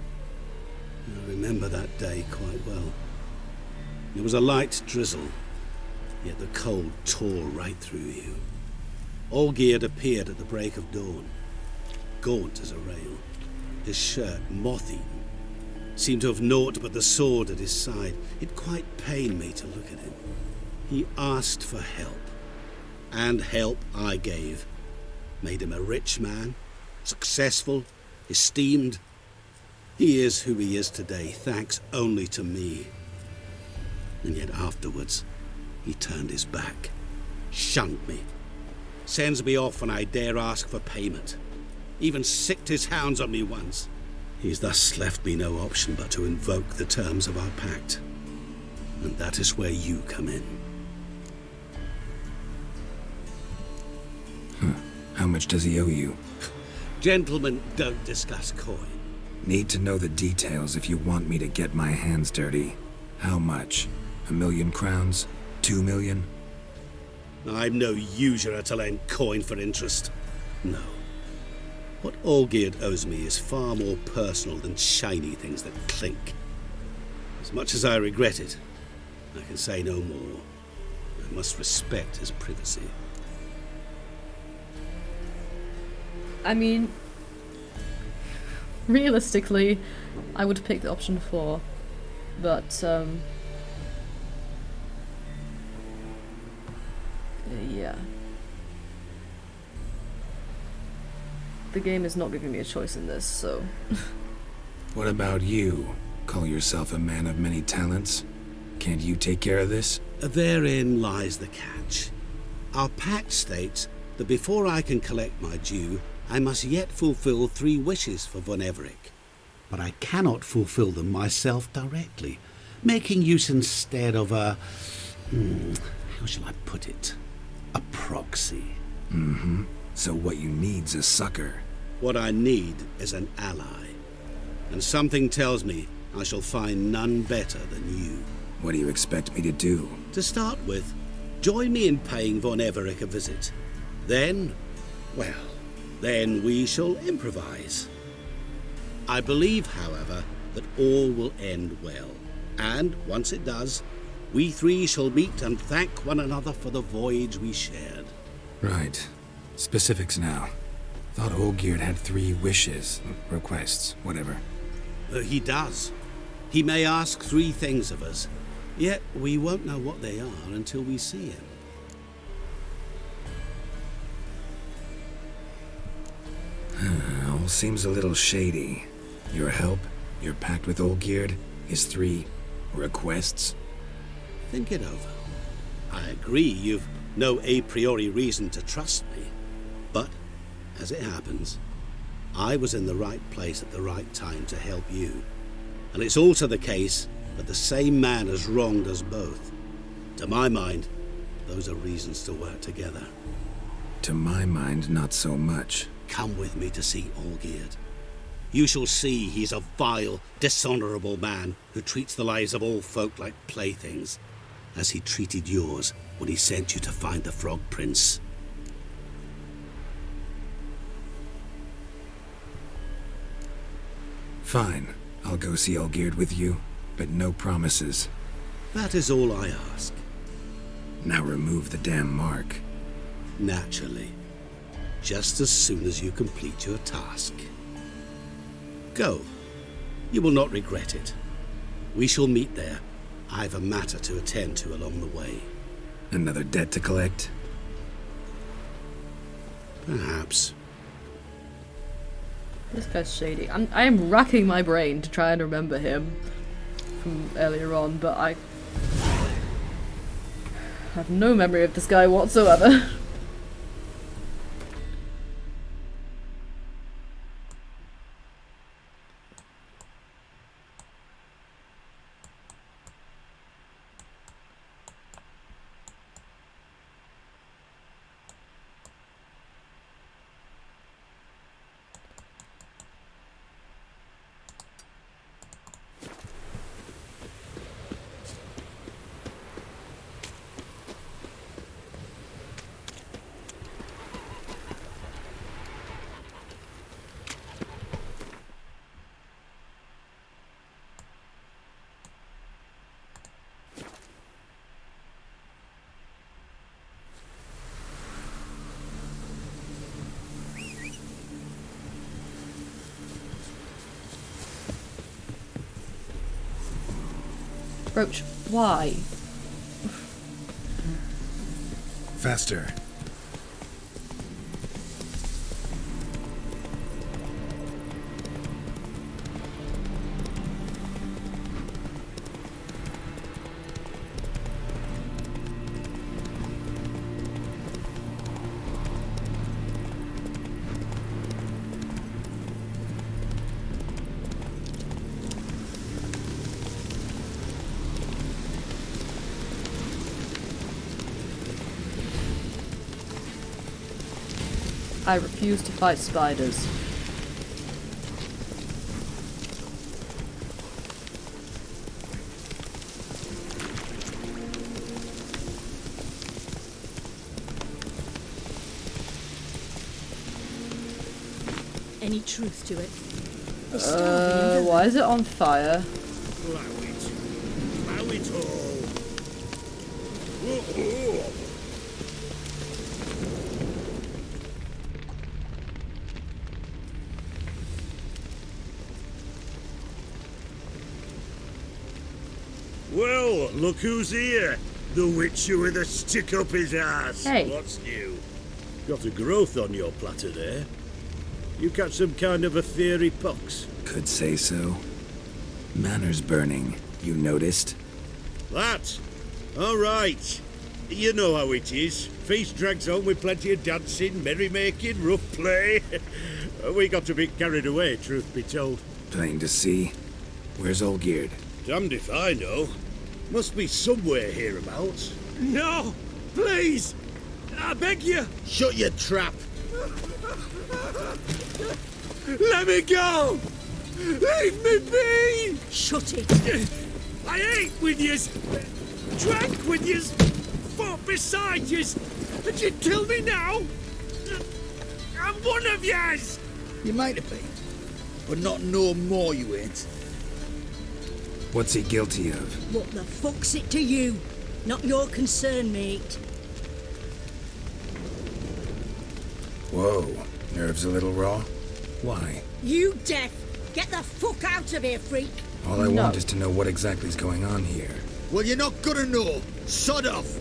I remember that day quite well. It was a light drizzle, yet the cold tore right through you. Olgierd appeared at the break of dawn, gaunt as a rail, his shirt moth-eaten, seemed to have naught but the sword at his side. It quite pained me to look at him. He asked for help, and help I gave. Made him a rich man, successful, esteemed. He is who he is today, thanks only to me. And yet afterwards, he turned his back, shunned me, sends me off when I dare ask for payment, even sicked his hounds on me once. He's thus left me no option but to invoke the terms of our pact. And that is where you come in. How much does he owe you? Gentlemen don't discuss coin. Need to know the details if you want me to get my hands dirty. How much? 1,000,000 crowns? 2,000,000? I'm no usurer to lend coin for interest. No. What Olgierd owes me is far more personal than shiny things that clink. As much as I regret it, I can say no more. I must respect his privacy. I mean, realistically, I would pick the option 4, but yeah. The game is not giving me a choice in this, so... What about you? Call yourself a man of many talents? Can't you take care of this? Therein lies the catch. Our pact states that before I can collect my due, I must yet fulfill 3 wishes for von Everick. But I cannot fulfill them myself directly, making use instead of a... how shall I put it? A proxy. Mm-hmm. So what you need's a sucker. What I need is an ally. And something tells me I shall find none better than you. What do you expect me to do? To start with, join me in paying von Everick a visit. Then, well, then we shall improvise. I believe, however, that all will end well. And once it does, we 3 shall meet and thank one another for the voyage we shared. Right. Specifics now. Thought Olgierd had 3 wishes, requests, whatever. He does. He may ask 3 things of us, yet we won't know what they are until we see him. All seems a little shady. Your help, your pact with Olgierd, his 3 requests. Think it over. I agree you've no a priori reason to trust me, but, as it happens, I was in the right place at the right time to help you. And it's also the case that the same man has wronged us both. To my mind, those are reasons to work together. To my mind, not so much. Come with me to see Olgierd. You shall see he's a vile, dishonorable man who treats the lives of all folk like playthings, as he treated yours when he sent you to find the Frog Prince. Fine. I'll go see Olgierd with you, but no promises. That is all I ask. Now remove the damn mark. Naturally. Just as soon as you complete your task. Go. You will not regret it. We shall meet there. I have a matter to attend to along the way. Another debt to collect? Perhaps. This guy's shady. I am racking my brain to try and remember him from earlier on, but I have no memory of this guy whatsoever. Roach, why? Faster. I refuse to fight spiders. Any truth to it? Why is it on fire? Plow it all. Whoa. Well, look who's here. The Witcher with a stick up his ass. Hey. What's new? Got a growth on your platter there. You catch some kind of a fiery pox? Could say so. Manor's burning. You noticed? That? All right. You know how it is. Feast drags on with plenty of dancing, merrymaking, rough play. We got a bit carried away, truth be told. Plain to see. Where's Olgierd? Damned if I know. Must be somewhere hereabouts. No! Please! I beg you! Shut your trap! Let me go! Leave me be! Shut it! I ate with yous, drank with yous, fought beside yous, and you kill me now? I'm one of yous! You might have been, but not no more you ain't. What's he guilty of? What the fuck's it to you? Not your concern, mate. Whoa, nerves a little raw? Why? You deaf! Get the fuck out of here, freak! All I want is to know what exactly is going on here. Well, you're not gonna know. Sod off!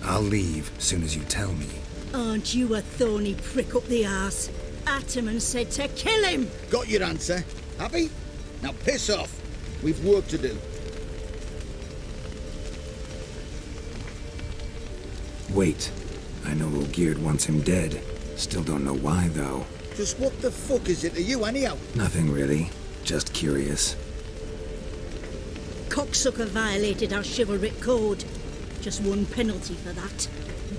I'll leave soon as you tell me. Aren't you a thorny prick up the arse? Ataman said to kill him! Got your answer. Happy? Now piss off. We've work to do. Wait. I know Olgierd wants him dead. Still don't know why, though. Just what the fuck is it to you, anyhow? Nothing really. Just curious. Cocksucker violated our chivalric code. Just one penalty for that.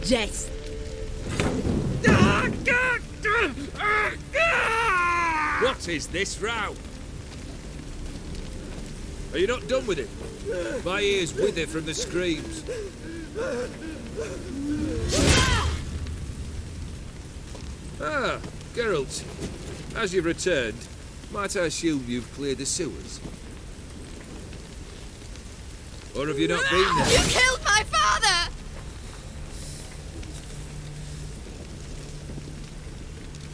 Death. What is this row? Are you not done with it? My ears wither from the screams. Ah, Geralt. As you've returned, might I assume you've cleared the sewers? Or have you not been there? You killed my father!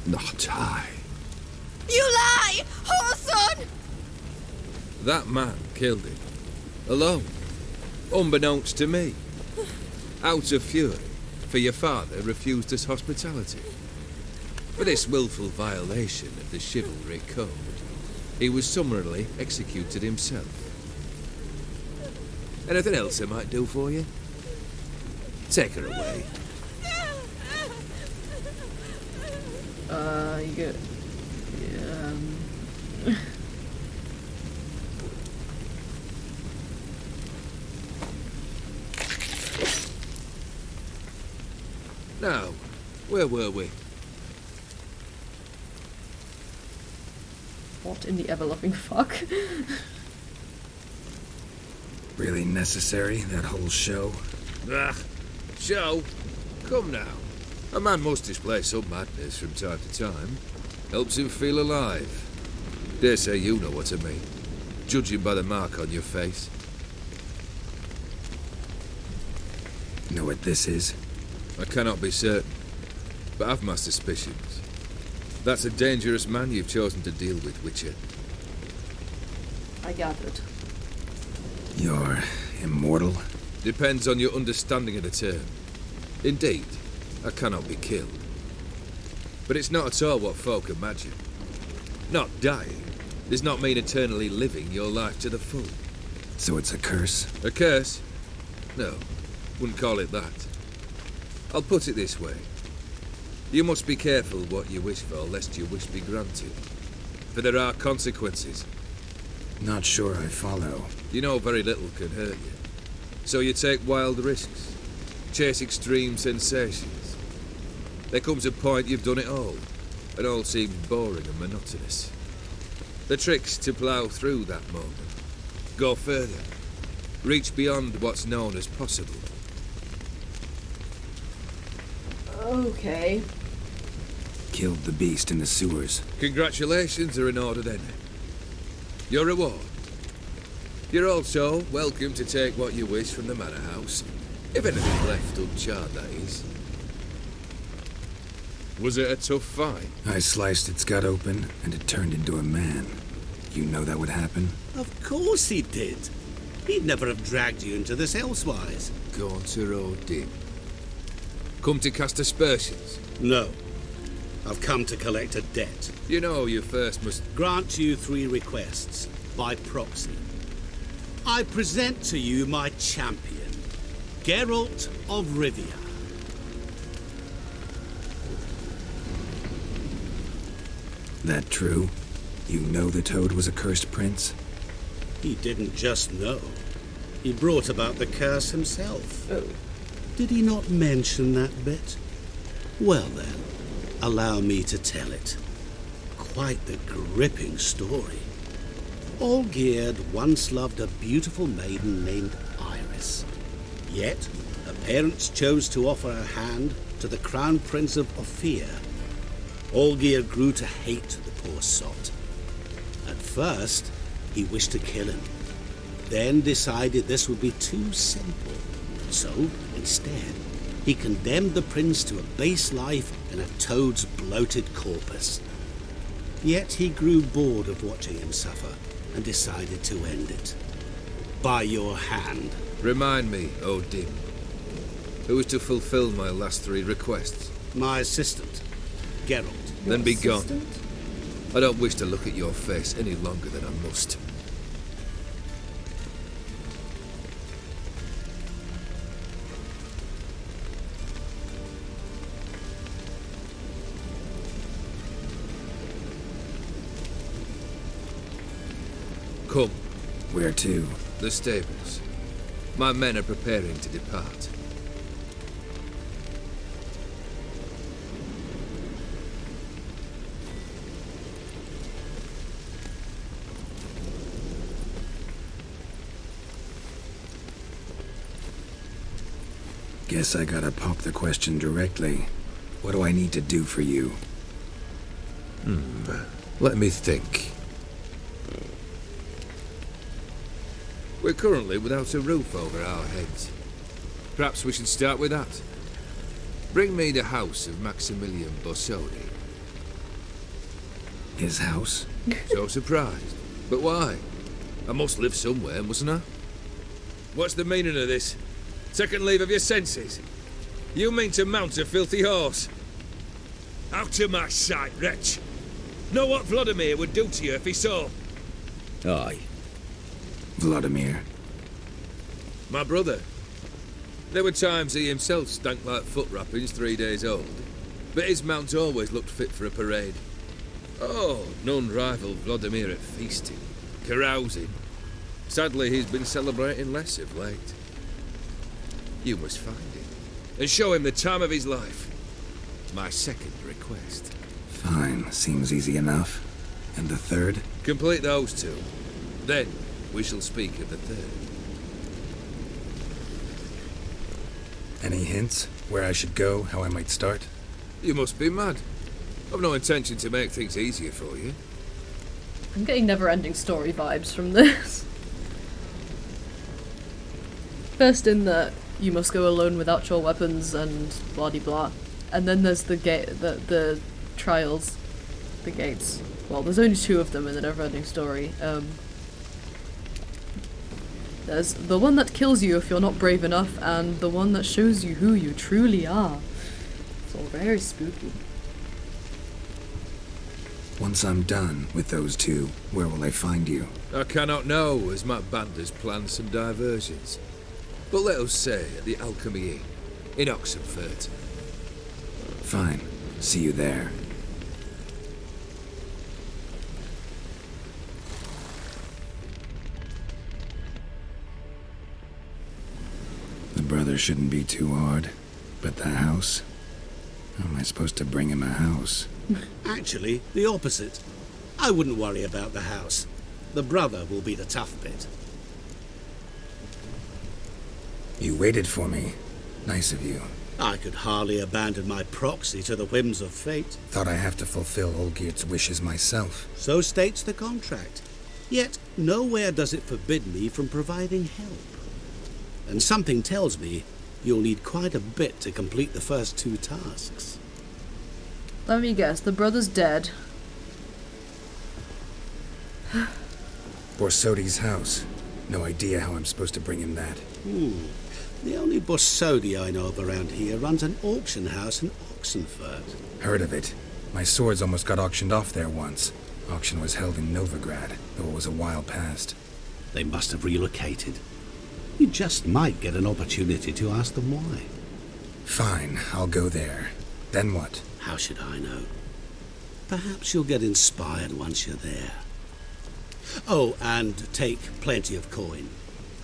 Not I. You lie! Whoreson! That man killed him. Alone. Unbeknownst to me. Out of fury, for your father refused us hospitality. For this willful violation of the chivalry code, he was summarily executed himself. Anything else I might do for you? Take her away. You get... Now, where were we? What in the ever-loving fuck? Really necessary, that whole show? Ah, show? Come now. A man must display some madness from time to time. Helps him feel alive. Dare say you know what I mean. Judging by the mark on your face. Know what this is? I cannot be certain, but I've my suspicions. That's a dangerous man you've chosen to deal with, Witcher. I gathered. You're immortal? Depends on your understanding of the term. Indeed, I cannot be killed. But it's not at all what folk imagine. Not dying does not mean eternally living your life to the full. So it's a curse? A curse? No, wouldn't call it that. I'll put it this way. You must be careful what you wish for, lest your wish be granted. For there are consequences. Not sure I follow. You know very little can hurt you. So you take wild risks. Chase extreme sensations. There comes a point you've done it all, and all seems boring and monotonous. The trick's to plough through that moment. Go further. Reach beyond what's known as possible. Okay. Killed the beast in the sewers. Congratulations are in order then. Your reward. You're also welcome to take what you wish from the manor house. If anything left uncharred, that is. Was it a tough fight? I sliced its gut open, and it turned into a man. You know that would happen? Of course he did. He'd never have dragged you into this elsewise. Gaunter O'Din. Come to cast aspersions? No. I've come to collect a debt. You know you first must... Grant you 3 requests, by proxy. I present to you my champion, Geralt of Rivia. That true? You know the Toad was a cursed prince? He didn't just know. He brought about the curse himself. Oh. Did he not mention that bit? Well then, allow me to tell it. Quite the gripping story. Olgierd once loved a beautiful maiden named Iris. Yet, her parents chose to offer her hand to the Crown Prince of Ofier. Olgierd grew to hate the poor sot. At first, he wished to kill him, then decided this would be too simple. So, instead, He condemned the prince to a base life in a toad's bloated corpus. Yet he grew bored of watching him suffer and decided to end it. By your hand. Remind me, Odin. Who is to fulfill my last 3 requests? My assistant, Geralt. Then be gone. I don't wish to look at your face any longer than I must. Come. Where to? The stables. My men are preparing to depart. Guess I gotta pop the question directly. What do I need to do for you? Let me think. We're currently without a roof over our heads. Perhaps we should start with that. Bring me the house of Maximilian Borsodi. His house? So surprised. But why? I must live somewhere, mustn't I? What's the meaning of this? Second leave of your senses? You mean to mount a filthy horse? Out of my sight, wretch! Know what Vladimir would do to you if he saw? Aye. Vladimir. My brother. There were times he himself stank like foot wrappings 3 days old, but his mount always looked fit for a parade. Oh, none rival Vladimir at feasting, carousing. Sadly, he's been celebrating less of late. You must find him, and show him the time of his life. My second request. Fine, seems easy enough. And the third? Complete those 2. Then, we shall speak of the third. Any hints? Where I should go, how I might start? You must be mad. I've no intention to make things easier for you. I'm getting never-ending story vibes from this. First in that you must go alone without your weapons and blah-de-blah. And then there's the the trials. The gates. Well, there's only 2 of them in the never-ending story. There's the one that kills you if you're not brave enough, and the one that shows you who you truly are. It's all very spooky. Once I'm done with those 2, where will I find you? I cannot know, as my band has planned some diversions. But let us say at the Alchemy Inn, in Oxenfurt. Fine. See you there. The brother shouldn't be too hard. But the house? How am I supposed to bring him a house? Actually, the opposite. I wouldn't worry about the house. The brother will be the tough bit. You waited for me. Nice of you. I could hardly abandon my proxy to the whims of fate. Thought I have to fulfill Olgierd's wishes myself. So states the contract. Yet, nowhere does it forbid me from providing help. And something tells me you'll need quite a bit to complete the first 2 tasks. Let me guess, the brother's dead. Borsodi's house. No idea how I'm supposed to bring him that. The only Borsodi I know of around here runs an auction house in Oxenfurt. Heard of it. My swords almost got auctioned off there once. Auction was held in Novigrad, though it was a while past. They must have relocated. You just might get an opportunity to ask them why. Fine, I'll go there. Then what? How should I know? Perhaps you'll get inspired once you're there. Oh, and take plenty of coin.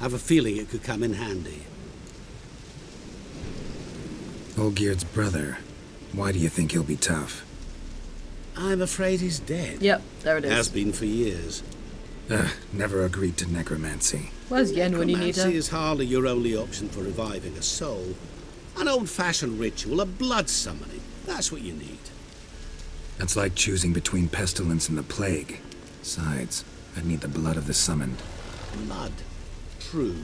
Have a feeling it could come in handy. Olgierd's brother. Why do you think he'll be tough? I'm afraid he's dead. Yep, there it is. Has been for years. Never agreed to necromancy. Where's Yen when you need her? Necromancy is hardly your only option for reviving a soul. An old-fashioned ritual, a blood summoning. That's what you need. That's like choosing between pestilence and the plague. Besides, I'd need the blood of the summoned. Blood. True.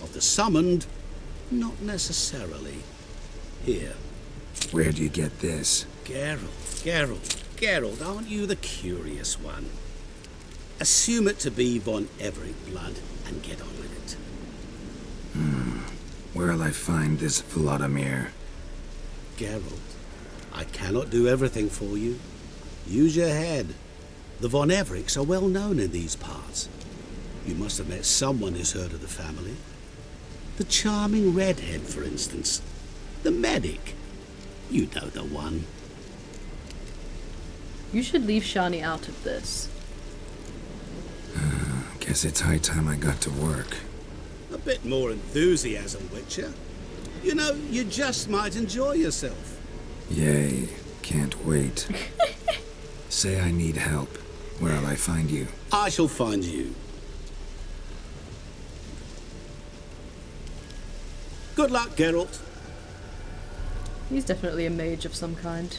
Of the summoned, not necessarily. Here. Where'd you get this? Geralt, aren't you the curious one? Assume it to be von Everett blood and get on with it. Where'll I find this Vladimir? Geralt, I cannot do everything for you. Use your head. The von Evericks are well known in these parts. You must have met someone who's heard of the family. The charming redhead, for instance. The medic. You know the one. You should leave Shani out of this. Guess it's high time I got to work. A bit more enthusiasm, Witcher. You know, you just might enjoy yourself. Yay. Can't wait. Say I need help. Where'll I find you? I shall find you. Good luck, Geralt. He's definitely a mage of some kind.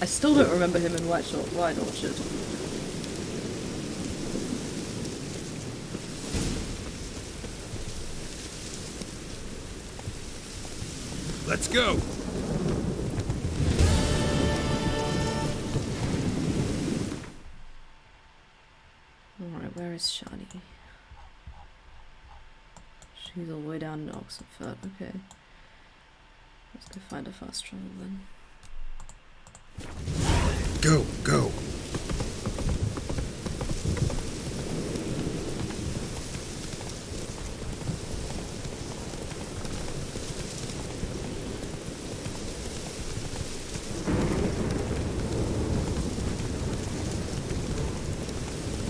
I still don't remember him in White Orchard. Let's go! Alright, where is Shani? She's all the way down in Oxenfurt, okay. Let's go find a fast travel then. Go.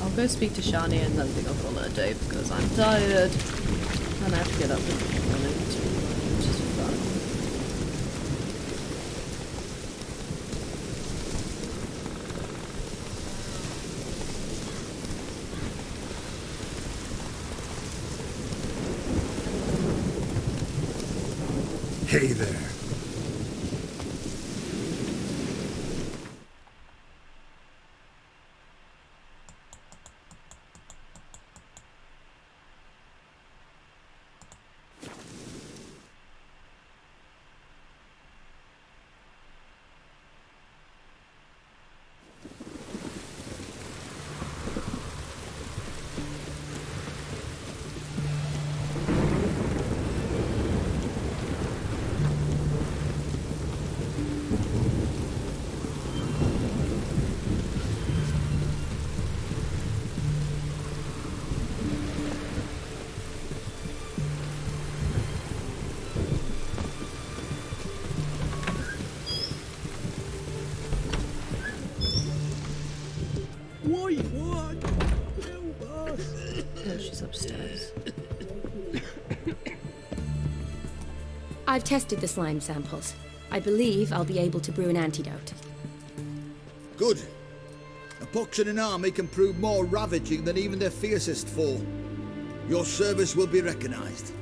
I'll go speak to Shani and then I think I'll call it a day because I'm tired and I have to get up in the morning too, which is fun. Hey there. She's upstairs. I've tested the slime samples. I believe I'll be able to brew an antidote. Good. A pox in an army can prove more ravaging than even their fiercest foe. Your service will be recognized.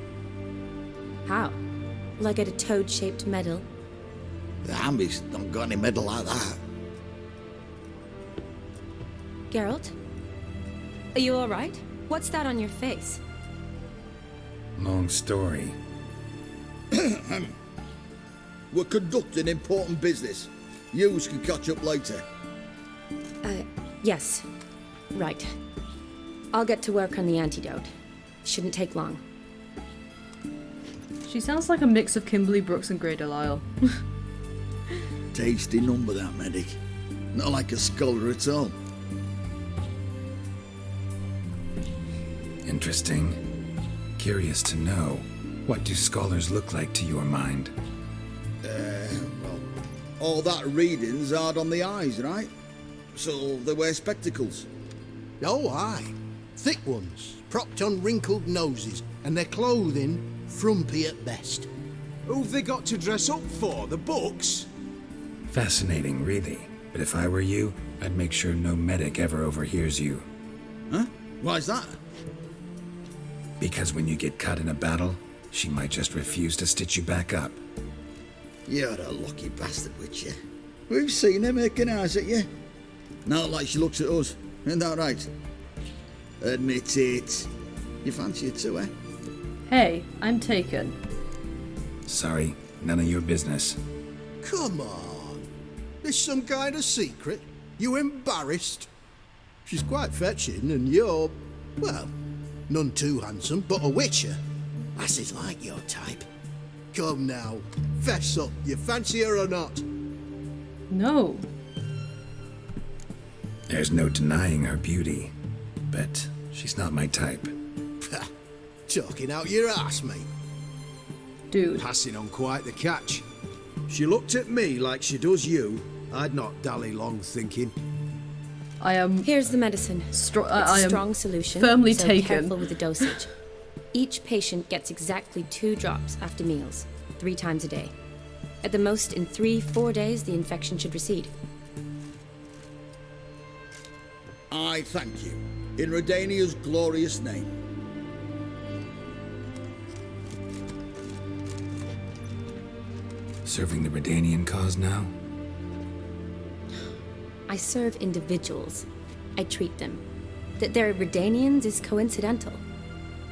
How? Will I get a toad-shaped medal? The army's not got any medal like that. Geralt? Are you alright? What's that on your face? Long story. We're conducting important business. Yous can catch up later. Yes. Right. I'll get to work on the antidote. Shouldn't take long. She sounds like a mix of Kimberly Brooks and Grey Delisle. Tasty number, that medic. Not like a scholar at all. Interesting. Curious to know, what do scholars look like to your mind? Well, all that reading's hard on the eyes, right? So they wear spectacles. Oh, aye. Thick ones, propped on wrinkled noses, and their clothing frumpy at best. Who've they got to dress up for? The books? Fascinating, really. But if I were you, I'd make sure no medic ever overhears you. Huh? Why's that? Because when you get cut in a battle, she might just refuse to stitch you back up. You're a lucky bastard, Witcher. We've seen her making eyes at you. Not like she looks at us. Isn't that right? Admit it. You fancy her too, eh? Hey, I'm taken. Sorry, none of your business. Come on. This some kind of secret? You embarrassed? She's quite fetching, and you're, well, none too handsome, but a witcher. Lasses like your type. Come now, fess up, you fancy her or not? No. There's no denying her beauty, but she's not my type. Talking out your ass, mate. Dude. Passing on quite the catch. She looked at me like she does you. I'd not dally long thinking. I am. Here's the medicine. It's a strong solution. Firmly so taken. Careful with the dosage. Each patient gets exactly 2 drops after meals, 3 times a day. At the most, in 3-4 days, the infection should recede. I thank you, in Redania's glorious name. Serving the Redanian cause now? I serve individuals. I treat them. That they're Redanians is coincidental.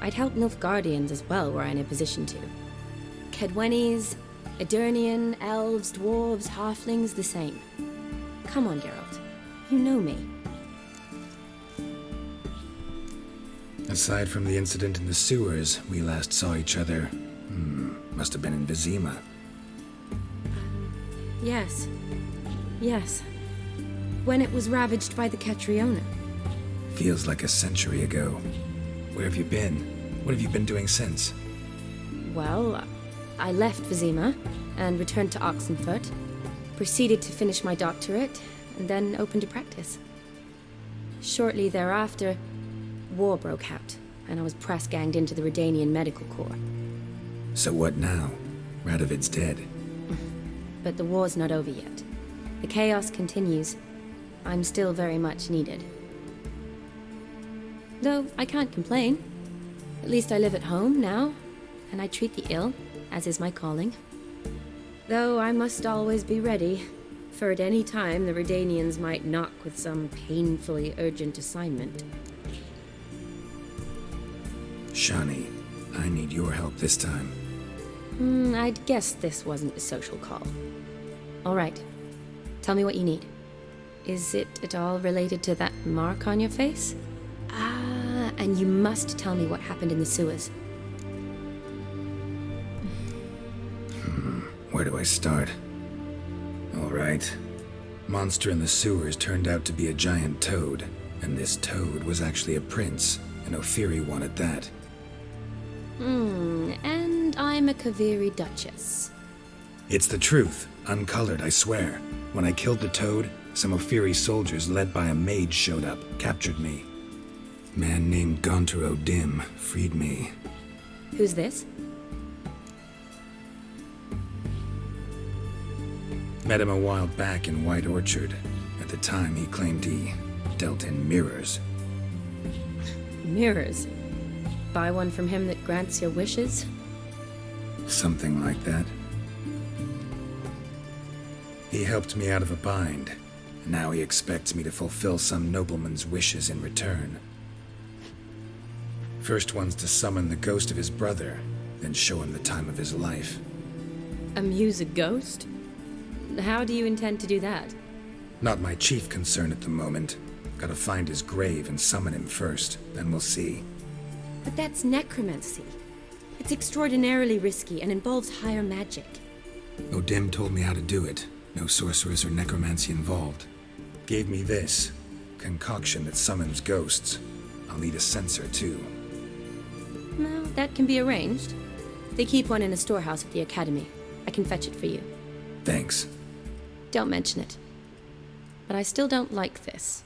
I'd help Nilfgaardians as well were I in a position to. Kedwenis, Edirnian, elves, dwarves, halflings, the same. Come on, Geralt. You know me. Aside from the incident in the sewers, we last saw each other. Must have been in Vizima. Yes. Yes. When it was ravaged by the Catriona. Feels like a century ago. Where have you been? What have you been doing since? Well, I left Vizima and returned to Oxenfurt, proceeded to finish my doctorate, and then opened a practice. Shortly thereafter, war broke out, and I was press-ganged into the Redanian Medical Corps. So what now? Radovid's dead. But the war's not over yet. The chaos continues. I'm still very much needed. Though I can't complain. At least I live at home now, and I treat the ill, as is my calling. Though I must always be ready, for at any time the Redanians might knock with some painfully urgent assignment. Shani, I need your help this time. I'd guess this wasn't a social call. All right. Tell me what you need. Is it at all related to that mark on your face? Ah, and you must tell me what happened in the sewers. Where do I start? All right. Monster in the sewers turned out to be a giant toad, and this toad was actually a prince, and Ofier wanted that. And I'm a Kaviri Duchess. It's the truth, uncolored, I swear. When I killed the toad, some Ofieri soldiers led by a mage showed up, captured me. Man named Gaunter O'Dim freed me. Who's this? Met him a while back in White Orchard. At the time, he claimed he dealt in mirrors. Mirrors? Buy one from him that grants your wishes? Something like that. He helped me out of a bind. Now he expects me to fulfill some nobleman's wishes in return. First one's to summon the ghost of his brother, then show him the time of his life. Amuse a ghost? How do you intend to do that? Not my chief concern at the moment. Gotta find his grave and summon him first, then we'll see. But that's necromancy. It's extraordinarily risky and involves higher magic. O'Dim told me how to do it. No sorceress or necromancy involved. Gave me this concoction that summons ghosts. I'll need a censer too. No, that can be arranged. They keep one in a storehouse at the academy. I can fetch it for you. Thanks. Don't mention it. But I still don't like this.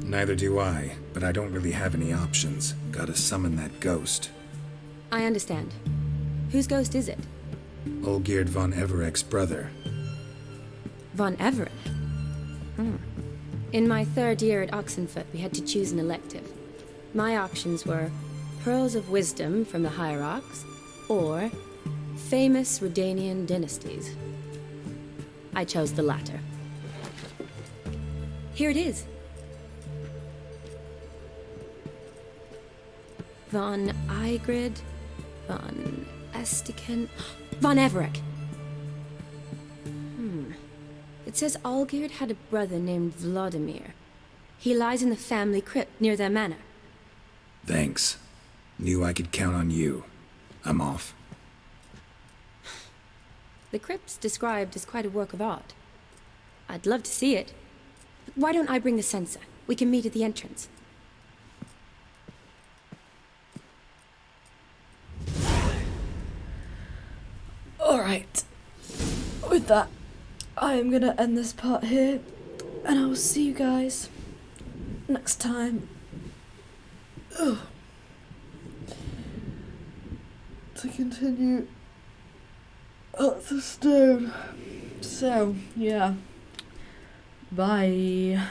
Neither do I, but I don't really have any options. Gotta summon that ghost. I understand. Whose ghost is it? Olgierd von Everek's brother. Von Everett? In my 3rd year at Oxenfurt, we had to choose an elective. My options were Pearls of Wisdom from the Hierarchs, or Famous Redanian Dynasties. I chose the latter. Here it is. Von Igrid, Von Estiken, Von Everett. It says Olgierd had a brother named Vladimir. He lies in the family crypt near their manor. Thanks. Knew I could count on you. I'm off. The crypt's described as quite a work of art. I'd love to see it. But why don't I bring the censer? We can meet at the entrance. Alright. With that, I am gonna end this part here, and I will see you guys next time. Ugh. To continue Hearts of Stone. So, yeah. Bye.